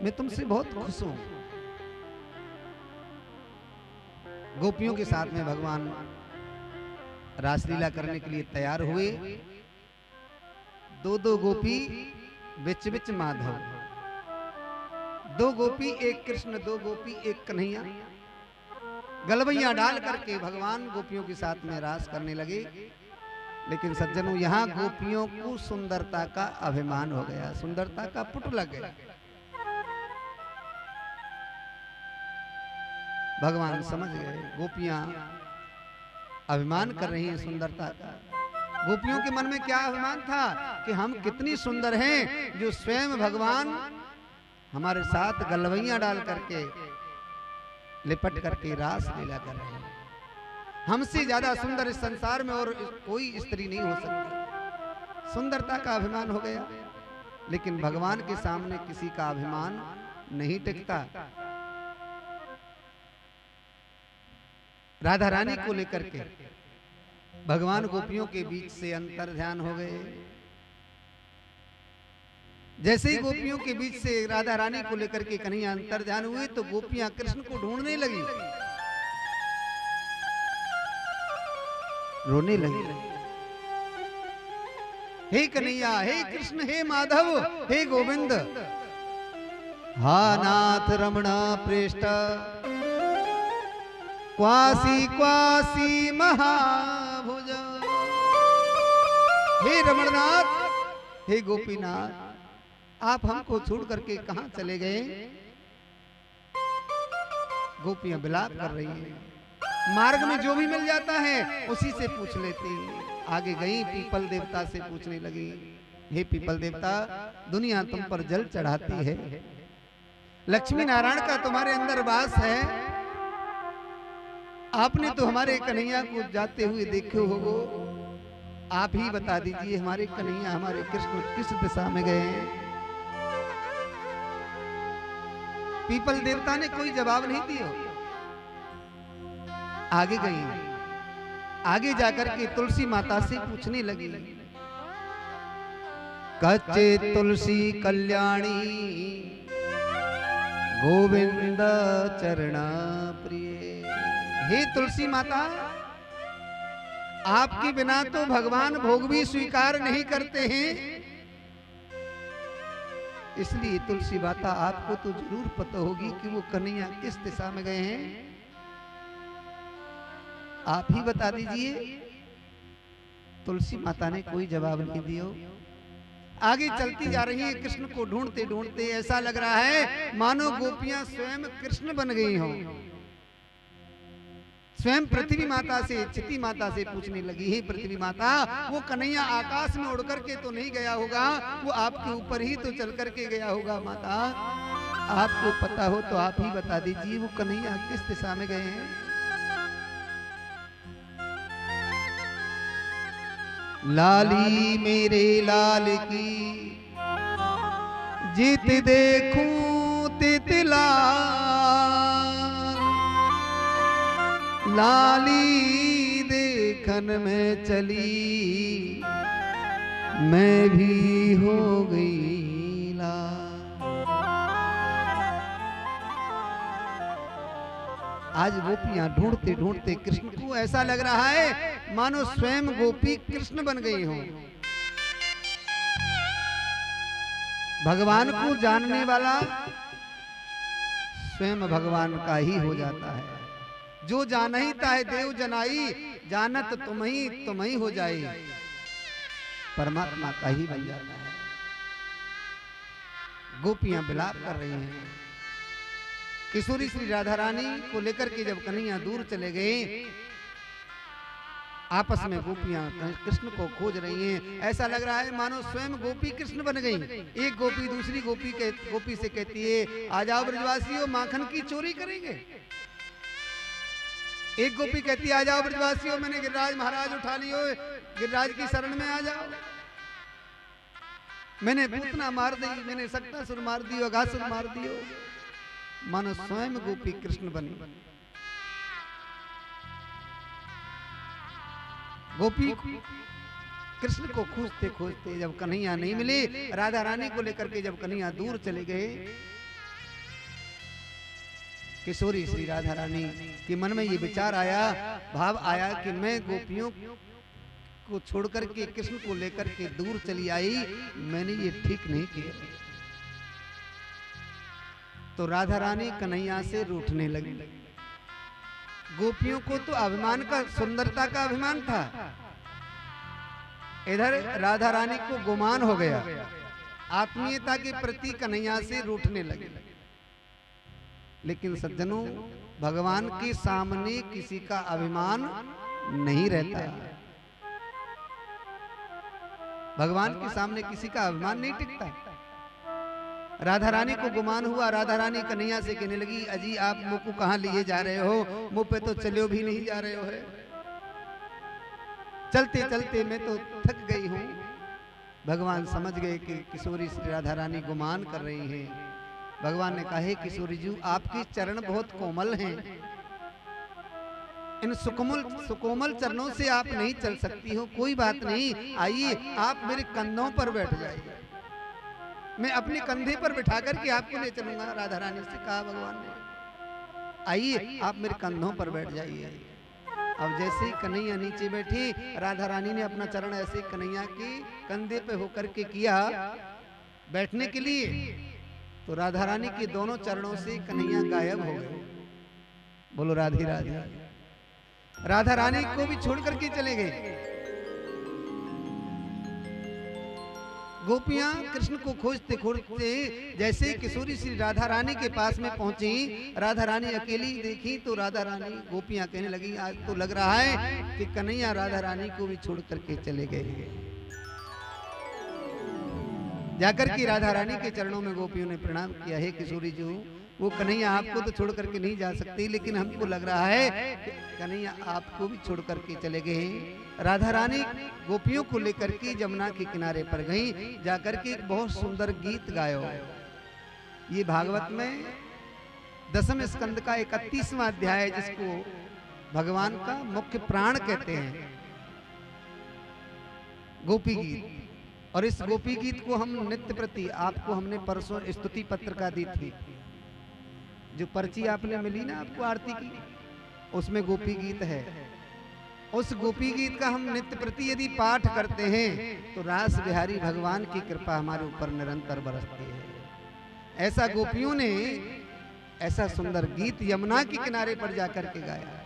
मैं तुमसे बहुत खुश हूं। गोपियों के साथ में भगवान रासलीला करने के लिए तैयार हुए। दो दो गोपी, बिच बिच माधव, दो गोपी एक कृष्ण, दो गोपी एक कन्हैया, गलबैया डाल करके भगवान गोपियों के साथ में रास करने लगे। लेकिन सज्जनों, यहाँ गोपियों को सुंदरता का अभिमान हो गया, सुंदरता का पुट लग गया। भगवान समझ गए गोपियां अभिमान कर रही हैं सुंदरता का। गोपियों के मन में क्या अभिमान था कि हम कितनी सुंदर हैं, जो स्वयं भगवान हमारे साथ गलवैया डाल करके लिपट करके रास लीला कर रहे हैं। हमसे ज्यादा सुंदर इस संसार में और कोई स्त्री नहीं हो सकती। सुंदरता का अभिमान हो गया। लेकिन भगवान के सामने किसी का अभिमान नहीं टिकता। राधा रानी को लेकर के भगवान गोपियों के बीच से अंतर ध्यान हो गए। जैसे ही गोपियों के बीच से राधा रानी को लेकर के कन्हैया अंतर ध्यान हुए तो गोपियां कृष्ण को ढूंढने लगी, रोने लगी। हे कन्हैया, हे कृष्ण, हे माधव, हे गोविंद, हा नाथ रमणा प्रेष्ठ, क्वासी क्वासी महाभुज। हे रमणनाथ, हे गोपीनाथ, आप हमको छोड़ करके कहां चले गए? गोपियां विलाप कर रही हैं। मार्ग में जो भी मिल जाता है उसी से पूछ लेती। आगे गई, पीपल देवता से पूछने लगी, हे पीपल देवता, दुनिया तुम पर जल चढ़ाती है, लक्ष्मी नारायण का तुम्हारे अंदर वास है, आपने तो हमारे कन्हैया को जाते हुए देखे होगो, आप ही बता दीजिए हमारे कन्हैया, हमारे कृष्ण किस दिशा में गए हैं? पीपल देवता ने कोई जवाब नहीं दिया। आगे गई, आगे जाकर के तुलसी माता से पूछने लगी, कच्चे तुलसी कल्याणी गोविंद चरणा प्रिय। हे तुलसी माता, आपके बिना तो भगवान भोग भी स्वीकार नहीं करते हैं, इसलिए तुलसी माता आपको तो जरूर पता होगी कि वो कन्हैया किस दिशा में गए हैं, आप ही बता दीजिए। तुलसी माता ने कोई जवाब नहीं दिया। आगे चलती जा रही है, कृष्ण को ढूंढते ढूंढते ऐसा लग रहा है मानो गोपियां स्वयं कृष्ण बन गई हों। स्वयं पृथ्वी माता से, चिति माता से पूछने लगी, है पृथ्वी माता, वो कन्हैया आकाश में उड़ करके तो नहीं गया होगा, वो आपके ऊपर ही तो चल करके गया होगा। माता, आपको पता हो तो आप ही बता दीजिए वो कन्हैया किस दिशा में गए हैं? लाली मेरे लाल की जीत देखूं तितला, लाली देखन में चली मैं भी हो गई लाल। आज गोपियां ढूंढते ढूंढते कृष्ण को ऐसा लग रहा है मानो स्वयं गोपी कृष्ण बन गई हो। भगवान को जानने वाला स्वयं भगवान का ही हो जाता है। जो जानही ताहे देव जनाई, जानत तुम ही हो जाए, परमात्मा का ही बन जाता है। गोपियां विलाप कर रही हैं। किशोरी श्री राधा रानी को लेकर के जब कन्हैया दूर चले गए, आपस में गोपियां कृष्ण को खोज रही हैं। ऐसा लग रहा है मानो स्वयं गोपी कृष्ण बन गई। एक गोपी दूसरी गोपी से कहती है, आ जाओ ब्रजवासियों, माखन की चोरी करेंगे। एक गोपी कहती है, आ जाओ ब्रजवासियों, मैंने गिरिराज महाराज उठा लियो, गिरिराज की शरण में आ जाओ। मैंने पूतना मार दी, मैंने सक्तासुर मार दियो, अघासुर मार दियो। मानो स्वयं गोपी कृष्ण बनी। गोपी कृष्ण को खोजते खोजते जब कन्हैया नहीं मिले, राधा रानी को लेकर के जब कन्हैया दूर चले गए, किशोरी श्री राधा रानी के मन में ये विचार आया, भाव आया कि मैं गोपियों को छोड़कर के कृष्ण को लेकर के दूर चली आई, मैंने ये ठीक नहीं किया। तो राधा रानी कन्हैया से रूठने लगी। गोपियों को तो अभिमान का, सुंदरता का अभिमान था, इधर राधा रानी को गुमान हो गया, आत्मीयता के प्रति कन्हैया से रूठने लगे। लेकिन सज्जनों, भगवान के सामने किसी का अभिमान नहीं रहता। भगवान के सामने किसी का अभिमान नहीं टिकता। राधा रानी को गुमान हुआ। राधा रानी कन्हैया से कहने लगी, अजी आप मुझ को कहाँ लिए जा रहे हो, मुझ पे तो चलो भी नहीं जा रहे हो है। चलते चलते मैं तो थक गई हूँ। भगवान समझ गए कि किशोरी श्री राधा रानी गुमान कर रही हैं। भगवान ने कहा, हे किशोरी जी, आपके चरण बहुत कोमल हैं, इन सुकोमल चरणों से आप नहीं चल सकती हो। कोई बात नहीं, आइए आप मेरे कंधों पर बैठ जाइए, मैं अपने कंधे पर बिठा करके आपको ले चलूंगा। राधा रानी से कहा भगवान ने, आइए आप मेरे कंधों पर बैठ जाइए। अब जैसे ही कन्हैया नीचे बैठी, राधा रानी ने अपना चरण ऐसे कन्हैया के कंधे पे होकर के किया बैठने के लिए, तो राधा रानी के दोनों चरणों से कन्हैया गायब हो गए। बोलो राधे राधे। राधा रानी को भी छोड़ करके चले गए। गोपियां कृष्ण को खोजते खोजते जैसे किशोरी श्री राधा रानी के पास में पहुंची, राधा रानी अकेली देखी तो राधा रानी, गोपियां कहने लगी, आज तो लग रहा है कि कन्हैया राधा रानी को भी छोड़ करके चले गए। जाकर के राधा रानी के चरणों में गोपियों ने प्रणाम किया, हे किशोरी जी, वो कन्हैया आपको तो छोड़ करके नहीं जा सकती, लेकिन हमको लग रहा है कि कन्हैया आपको भी छोड़ करके चले गए। राधा रानी गोपियों को लेकर के जमुना के किनारे पर गई, जाकर के एक बहुत सुंदर गीत गायो। ये भागवत में 10वें स्कंद का 31वां अध्याय है, जिसको भगवान का मुख्य प्राण कहते हैं, गोपी गीत। और इस गोपी गीत को हम नित्य प्रति, आपको हमने परसों स्तुति पत्र का दी थी, जो पर्ची आपने मिली ना आपको आरती की, उसमें गोपी गीत है। उस गोपी गीत का हम नित्य प्रति यदि पाठ करते हैं तो रास बिहारी भगवान की कृपा हमारे ऊपर निरंतर बरसती है। ऐसा गोपियों ने ऐसा सुंदर गीत यमुना के किनारे पर जाकर के गाया।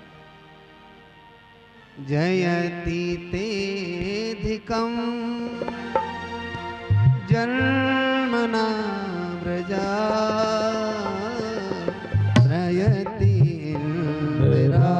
जयति तेधिकं जन्मना व्रजा रयति इंदिरा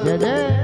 जय जय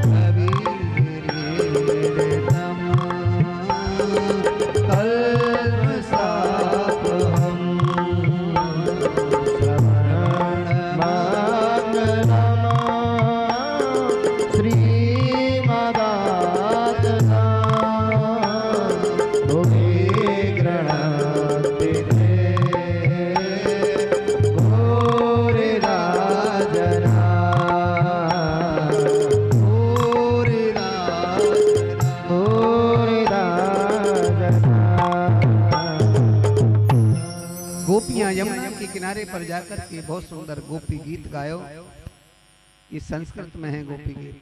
गोपियां यमुना के किनारे पर जाकर के बहुत सुंदर गोपी गीत गायो। ये संस्कृत में है गोपी गीत।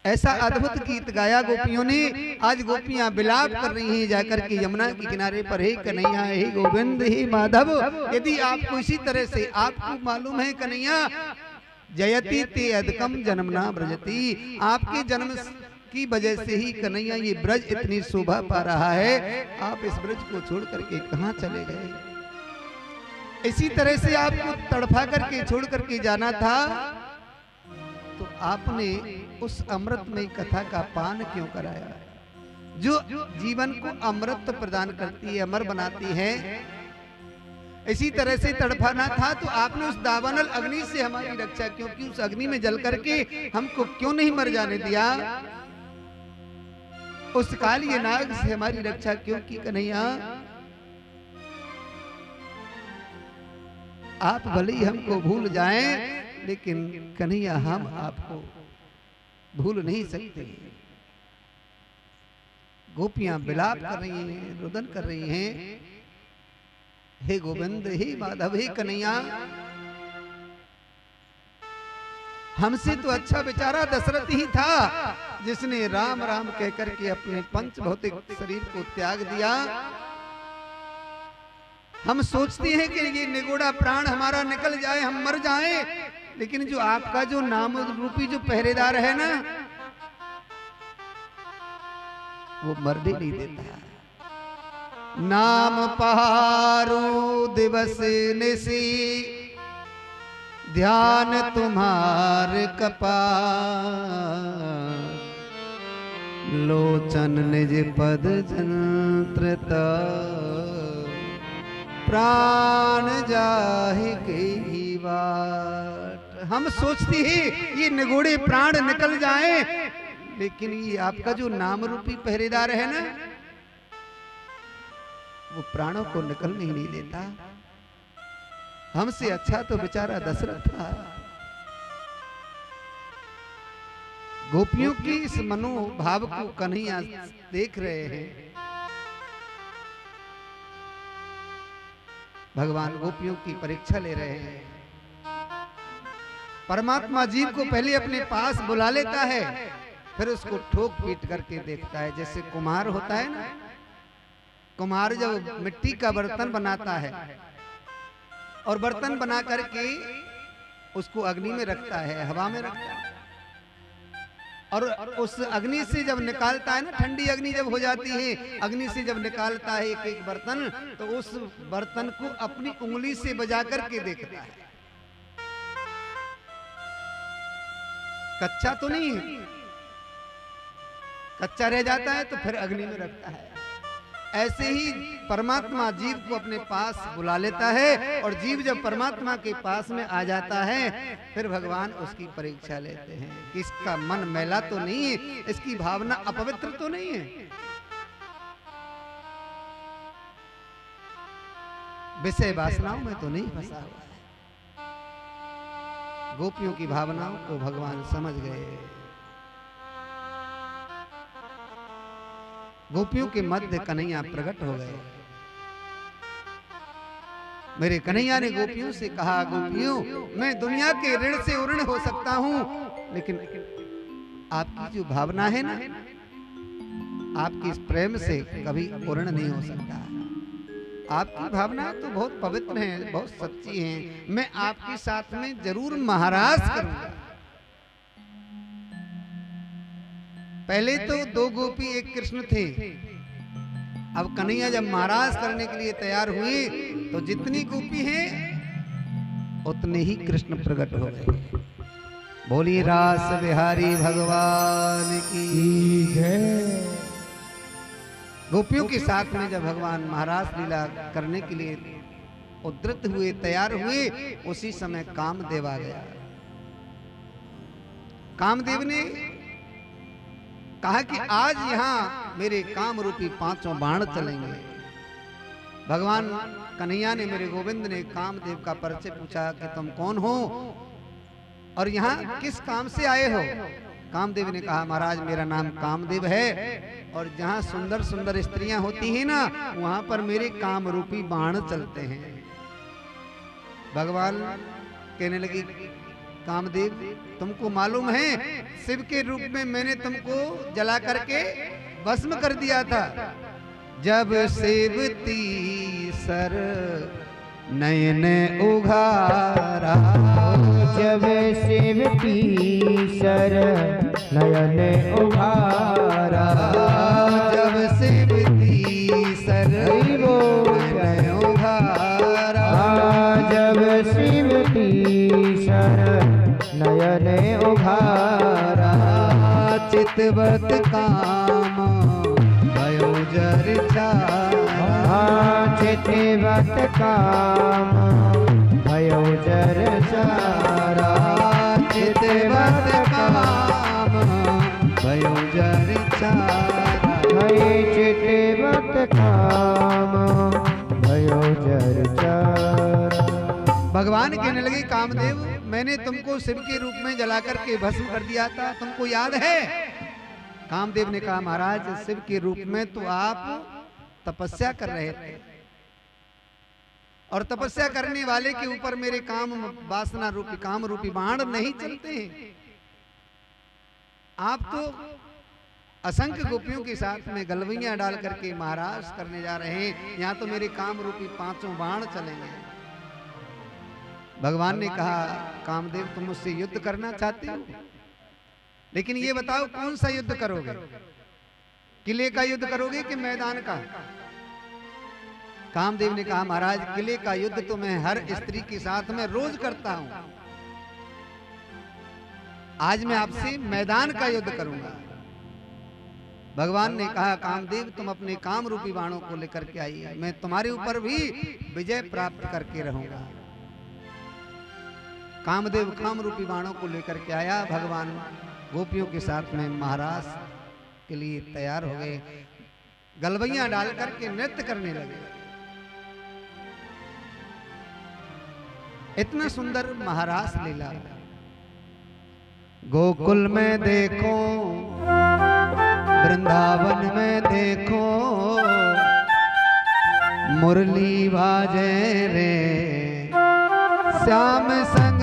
ऐसा अद्भुत गीत गाया गोपियों ने। आज गोपियां विलाप कर रही हैं जाकर के यमुना के किनारे पर, हे कन्हैया, हे गोविंद, हे माधव। यदि आपको इसी तरह से आपको मालूम है कन्हैया, जयति ते अदकम जन्मना ब्रजति, आपके जन्म की वजह से ही कन्हैया ये ब्रज इतनी शोभा पा रहा है। आप इस ब्रज को छोड़ करके कहां चले गए? इसी तरह से आपको तड़फा करके छोड़ करके जाना था, तो आपने उस अमृतमयी कथा का पान क्यों कराया, जो जीवन को अमृत प्रदान करती है, अमर बनाती है। इसी तरह से तड़फाना था तो आपने उस दावानल अग्नि से हमारी रक्षा क्यों की? उस अग्नि में जल करके हमको क्यों नहीं मर जाने दिया? उस कालिए नाग से हमारी रक्षा क्यों की कन्हैया? आप भले ही हमको भूल जाएं, लेकिन कन्हैया हम आपको भूल नहीं सकते। गोपियां विलाप कर रही हैं, रुदन कर रही हैं, हे गोविंद, हे माधव, हे कन्हैया। हमसे तो अच्छा बेचारा दशरथ ही था, जिसने राम राम कहकर के अपने पंच भौतिक शरीर को त्याग दिया। हम सोचते हैं कि ये निगोड़ा प्राण हमारा निकल जाए, हम मर जाएं, लेकिन जो आपका जो नाम रूपी जो पहरेदार है ना, वो मरने नहीं देता। नाम पहारो दिवस निसी, ध्यान तुम्हार कपार, लोचन निज पद जंत्रता, प्राण जाहि की बाट। हम सोचते हैं ये निगोड़े प्राण निकल जाएं, लेकिन ये आपका जो नाम रूपी पहरेदार है ना, वो प्राणों को निकलने ही नहीं देता। हमसे अच्छा तो बेचारा दशरथ था। गोपियों की इस मनोभाव को कन्हैया देख रहे हैं। भगवान गोपियों की परीक्षा ले रहे हैं। परमात्मा जीव को पहले अपने पास बुला लेता है, फिर उसको ठोक पीट करके देखता है। जैसे कुम्हार होता है ना, कुम्हार जब मिट्टी का बर्तन बनाता है और बर्तन बना करके उसको अग्नि में रखता है, हवा में रखता है, और उस अग्नि से जब निकालता है ना, ठंडी अग्नि जब हो जाती है, अग्नि से जब निकालता है एक एक बर्तन, तो उस बर्तन को अपनी उंगली से बजा करके देखता है। कच्चा तो नहीं है, कच्चा रह जाता है तो फिर अग्नि में रखता है। ऐसे ही परमात्मा जीव को अपने पास बुला लेता है, और जीव जब परमात्मा के पास में आ जाता है, फिर भगवान उसकी परीक्षा लेते हैं कि इसका मन मैला तो नहीं है, इसकी भावना अपवित्र तो नहीं है, विषय वासनाओं में तो नहीं फंसा हुआ है। गोपियों की भावनाओं को भगवान समझ गए। गोपियों के मध्य कन्हैया प्रकट हो गए। मेरे कन्हैया ने गोपियों से कहा, गोपियों, मैं दुनिया के ऋण से उऋण हो सकता हूं, लेकिन आपकी जो भावना है ना, आपकी इस प्रेम से कभी उऋण नहीं हो सकता। आपकी भावना तो बहुत पवित्र है, बहुत सच्ची है। मैं आपके साथ में जरूर महाराज करूंगा। पहले तो दो गोपी एक कृष्ण थे, अब कन्हैया जब महाराज करने के लिए तैयार हुई, तो जितनी गोपी हैं उतने ही कृष्ण प्रकट हो गए। बोली रास बिहारी भगवान की जय। गोपियों के साथ में जब भगवान महाराज लीला करने के लिए उद्धृत हुए, तैयार हुए, उसी समय कामदेव आ गया। कामदेव ने कहा कि आज यहां मेरे काम रूपी 5 बाण चलेंगे। भगवान कन्हैया ने, मेरे गोविंद ने कामदेव का परिचय पूछा कि तुम कौन हो और यहाँ किस काम से आए हो। कामदेव ने कहा महाराज मेरा नाम कामदेव है और जहाँ सुंदर सुंदर स्त्रियां होती हैं ना, वहां पर मेरे काम रूपी बाण चलते हैं। भगवान कहने लगे कामदेव तुमको मालूम है शिव के रूप में मैंने तुमको जला करके भस्म कर दिया था। जब सेवती सर नयन उघारा, जब सेवती सर नयन उघारा, जब सेवती सर नयन उघारा, जब सेवती सर नयन उघारा, चितवत काम भयो जर चारा, चितवत काम भयो जर चारा, चितवत काम भयो जर चारा, चितवत काम भयो जर चारा। भगवान कहने लगे कामदेव मैंने तुमको शिव के रूप में जला करके भस्म कर दिया था, तुमको याद है। कामदेव ने कहा महाराज शिव के रूप में तो आप तपस्या कर रहे थे और तपस्या करने वाले के ऊपर मेरे काम वासना रूपी काम रूपी बाण नहीं चलते हैं। आप तो असंख्य गोपियों के साथ में गलवैया डाल करके महाराज करने जा रहे हैं, यहाँ तो मेरे काम रूपी 5 बाण चलेंगे। भगवान ने कहा कामदेव तुम मुझसे युद्ध करना चाहते हो, लेकिन ये बताओ कौन सा युद्ध करोगे, किले का युद्ध करोगे कि मैदान का। कामदेव ने कहा महाराज किले का युद्ध तो मैं हर स्त्री के साथ में रोज करता हूं, आज मैं आपसे मैदान का युद्ध करूंगा। भगवान ने कहा कामदेव तुम अपने काम रूपी बाणों को लेकर के आइए, मैं तुम्हारे ऊपर भी विजय प्राप्त करके रहूंगा। कामदेव काम रूपी बाणों को लेकर के आया। भगवान गोपियों के साथ में महाराज के लिए तैयार हो गए, गलवैया डाल करके नृत्य करने लगे। इतना सुंदर महारास लीला गोकुल में देखो, वृंदावन में देखो, मुरली बाजे रे, श्याम संग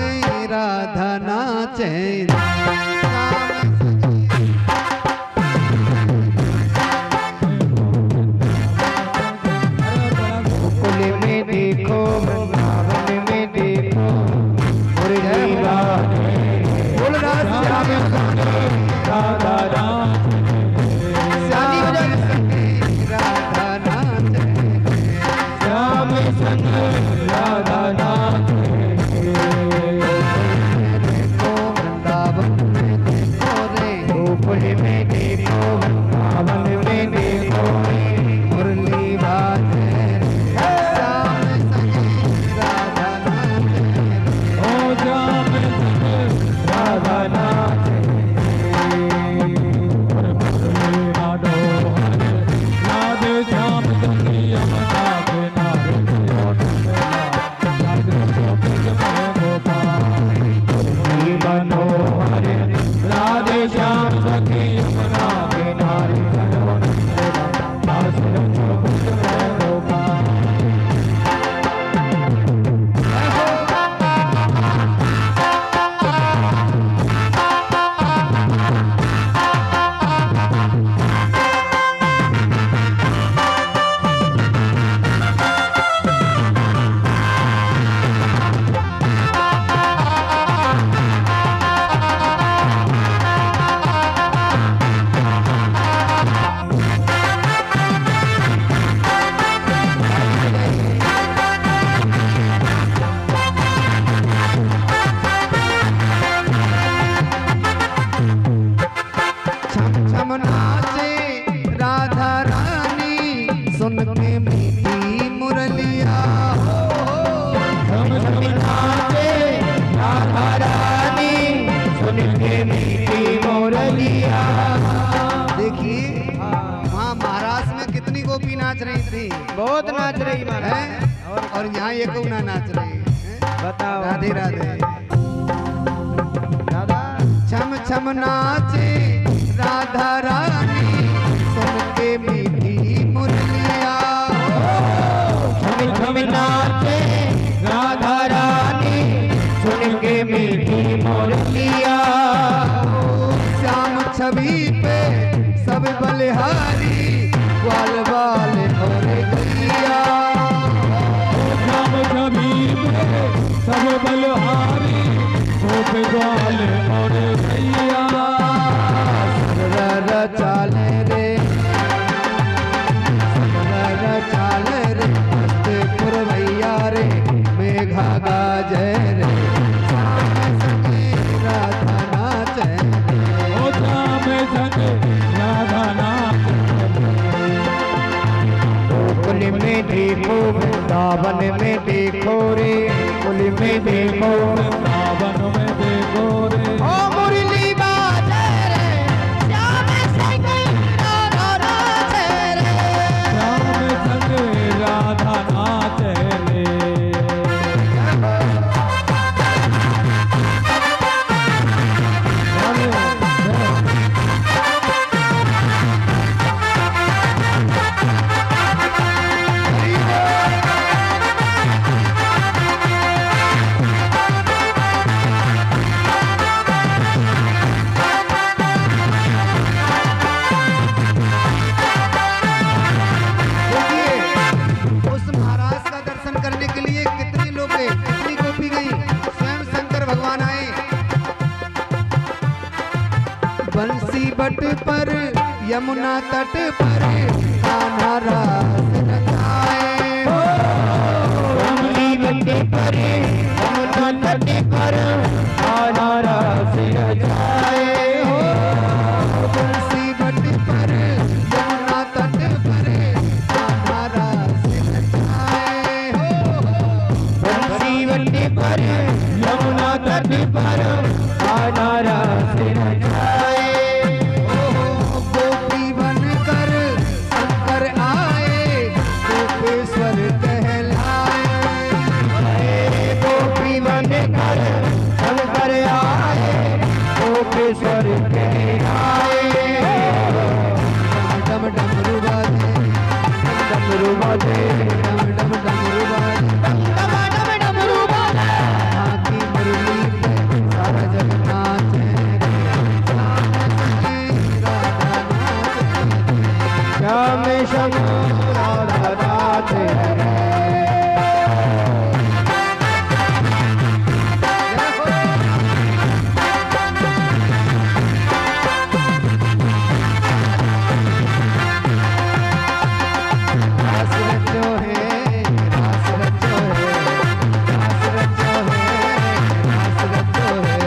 राधा नाचे, गोकुल में देखो, वृंदावन में देखो, मुरली बाजे, बोल रहा श्याम संग राधा नाचे, श्याम संग राधा नाचे, श्याम संग राधा नाचे। गोकुल में देखो, वृंदावन में देखो, मुरली बाजे श्याम संग राधा नाचे, ओ श्याम संग राधा नाचे। मीठी मुरलिया। देखिए वहाँ महाराष्ट्र में कितनी गोपी नाच रही थी बहुत नाच रही महाराज। हैं? और यहाँ ये कौन नाच रही है? बताओ राधे राधे। दादा छम छम नाचे राधा रानी सुन के मीठी मुरलिया। झम झम नाचे राधा रानी सुन के मीठी मुरलिया। श्याम छवि पे सब बलिहारी ग्वाल बाल और गैया। श्याम छवि पे सब बलहारी गोप ग्वाल और गैया। सरर चाले रे सरर चाले रे मस्त पुरवैया रे मेघा गाजे रे श्याम संगे राधा नाचे रे। ओ श्याम संगे राधा नाच। कुल में देखो वृंदावन में देखो रे। कुल में देखो वृंदावन में देखो रे। ओ मुरली बाजे रे श्याम संगे राधा नाचे रे। श्याम संगे राधा नाच रे। देखिए उस महाराज का दर्शन करने के लिए कितने लोग गए, कितनी गोपी गई। स्वयं शंकर भगवान आए बंसी बट पर यमुना तट पर कान्हा रास रचाए। कमली बट्टे पर यमुना तट पर कान्हा रास रचाए। बंसी बट पर यमुना तट पर कान्हा रास रचाए। बंसी बट्टे पर यमुना तट पर कान्हा रास रचाए। गोपी बनकर शंकर आए गोपेश्वर कहलाए। गोपी बनकर शंकर आए गोपेश्वर कहलाए। डम डमरू बाजे डमरू बाजे डम डमरू बाजे डमरू बाजे। माँ की मुरली पे सारा जग नाचे श्याम श्याम राधा नाचे रे। रास रचो है रास रचो है रास रचो है रास रचो है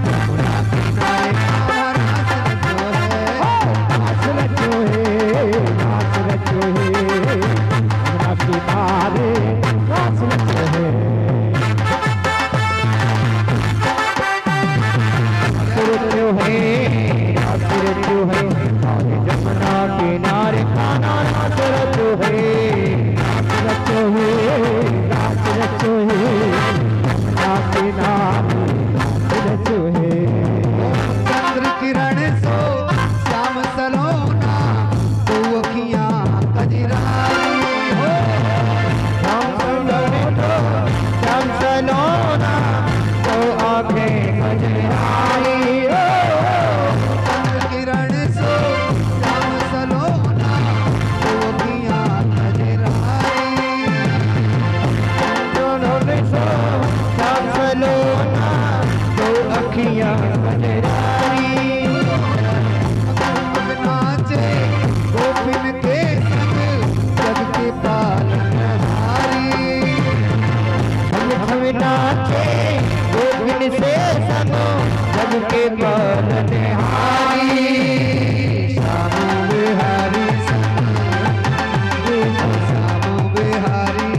यमुना किनारे कान्हा रास रचो है। नाच रचो है नाच रचो है यमुना किनारे नाच रचो है। नाच रचो है यमुना किनारे कान्हा नाच रचो है। नाच रचो है नाच रचो है यमुना किनारे नाच रचो है। चंद्र किरण सो श्याम सलोना दो अखियां कजराई हो। श्याम सलोना तो आंखें कजराई हो। चंद्र किरण सो श्याम सलोना दो अखियां कजराई। दोनों में सो श्याम सलोना तो अखियां कजराई। नाचे गोपिन के संग जग के पालनहारी। हम नाचे गोविंद से सनो जग के पालनहारी। श्याम बिहारी श्याम बिहारी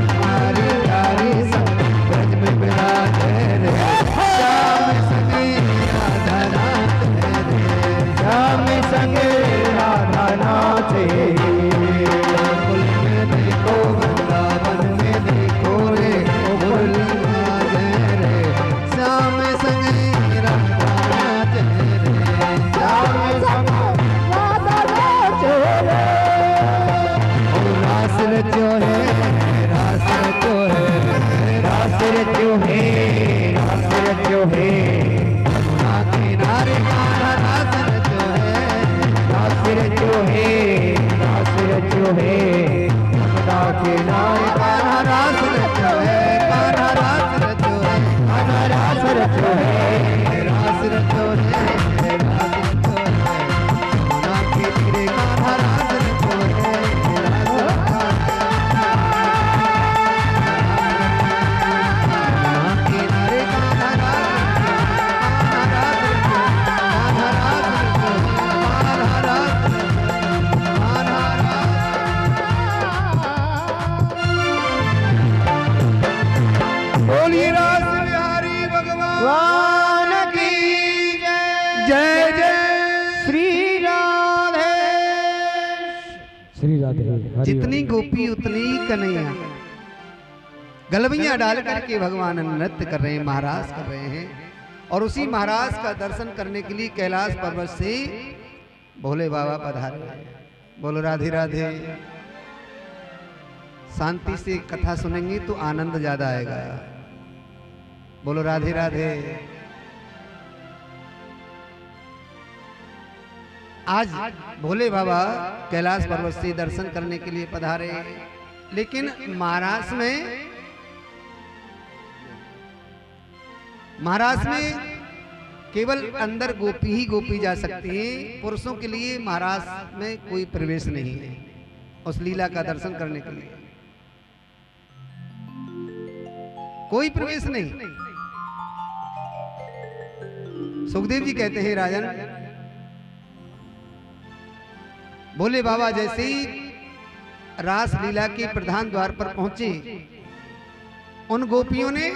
हमारी प्यारी संग ब्रज में विराजे रे। श्याम संगे राधा जय जय श्री राधे। श्री राधे हरि जितनी गोपी उतनी कन्हैया। गलबियां डाल करके भगवान नृत्य कर रहे हैं, महाराज कर रहे हैं। और उसी महाराज का दर्शन करने के लिए कैलाश पर्वत से भोले बाबा पधारे हैं। बोलो राधे राधे। शांति से कथा सुनेंगे तो आनंद ज्यादा आएगा। बोलो राधे राधे। आज भोले बाबा कैलाश पर्वत से दर्शन करने के लिए पधारे, लेकिन महाराष्ट्र में केवल अंदर गोपी ही गोपी जा सकती है। पुरुषों के लिए महाराष्ट्र में कोई प्रवेश नहीं है उस लीला का दर्शन करने के लिए, कोई प्रवेश नहीं। सुखदेव जी कहते हैं राजन, भोले बाबा जैसे ही रास लीला के प्रधान द्वार पर पहुंचे, उन गोपियों ने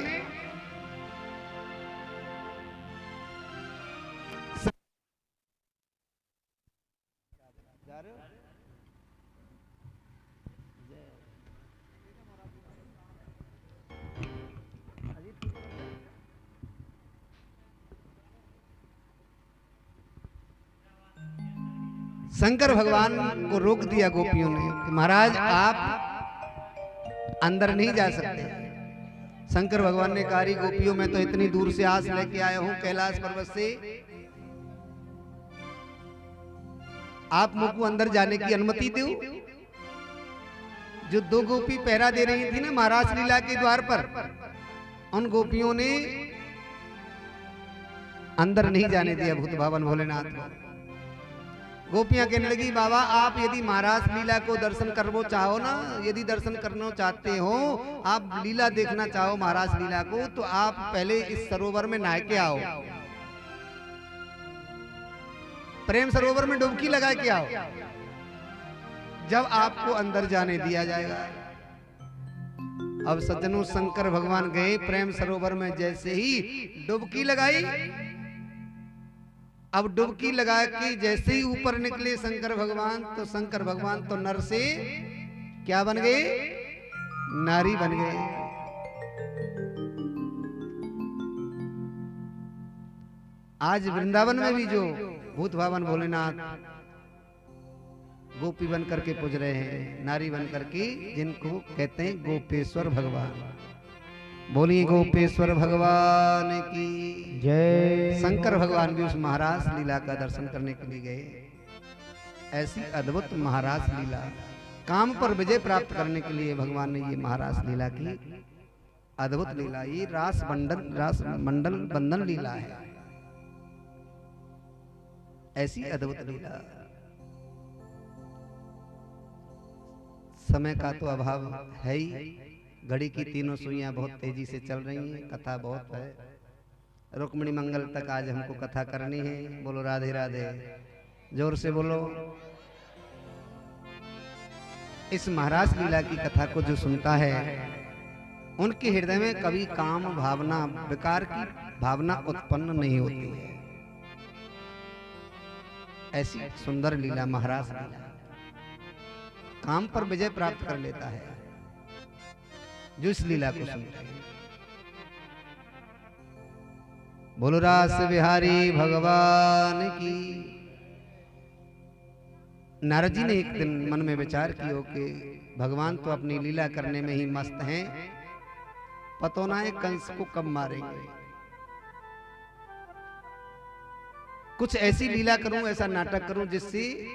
शंकर भगवान को रोक दिया गोपियों ने कि महाराज आप अंदर नहीं जा सकते। शंकर भगवान ने कहा, गोपियों में तो इतनी दूर से आस लेके आया हूं कैलाश पर्वत से, आप मुझको अंदर जाने की अनुमति दो। जो दो गोपी पहरा दे रही थी ना महाराज लीला के द्वार पर, उन गोपियों ने अंदर नहीं जाने दिया भूत भावन भोलेनाथ को। गोपियां कहने लगी, बाबा आप यदि महाराज लीला को दर्शन करना चाहो ना, यदि दर्शन करना चाहते हो, आप लीला देखना चाहो महाराज लीला को, तो आप पहले इस सरोवर में नहा के आओ, प्रेम सरोवर में डुबकी लगा के आओ, जब आपको अंदर जाने दिया जाएगा। अब सज्जनों, शंकर भगवान गए प्रेम सरोवर में, जैसे ही डुबकी लगाई, अब डुबकी लगा के जैसे ही ऊपर निकले शंकर भगवान, तो शंकर भगवान तो नर से क्या बन गए? नारी बन गए। आज वृंदावन में भी जो भूत भावन भोलेनाथ गोपी बन करके पूज रहे हैं, नारी बन करके, जिनको कहते हैं गोपेश्वर भगवान। बोलिए गोपेश्वर भगवान की जय। शंकर भगवान भी उस महाराज लीला का दर्शन करने के लिए गए। ऐसी अद्भुत महाराज लीला, काम पर विजय प्राप्त करने के लिए भगवान ने ये महाराज लीला की। अद्भुत लीला, ये रास मंडल बंधन लीला है। ऐसी अद्भुत लीला। समय का तो अभाव है ही, घड़ी की तीनों सुइयां बहुत तेजी से चल रही हैं, कथा बहुत है। रुक्मिणी मंगल तक आज हमको कथा करनी है। बोलो राधे राधे, जोर से बोलो। इस महाराज लीला की कथा को जो सुनता है, उनके हृदय में कभी काम भावना, विकार की भावना उत्पन्न नहीं होती है। ऐसी सुंदर लीला महाराज लीला, काम पर विजय प्राप्त कर लेता है जो इस लीला को सुनता है। बोलो रास बिहारी भगवान की। नारद जी ने एक दिन मन में विचार किया कि भगवान तो अपनी लीला करने में ही मस्त हैं, पतो ना है कंस को कब मारेंगे। कुछ ऐसी लीला करूं, ऐसा नाटक करूं जिससे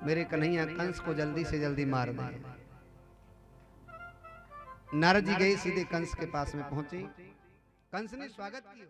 मेरे कन्हैया कंस को जल्दी से जल्दी मार दें। नारद जी गए, सीधे कंस के पास में पहुंचे। कंस ने स्वागत किया।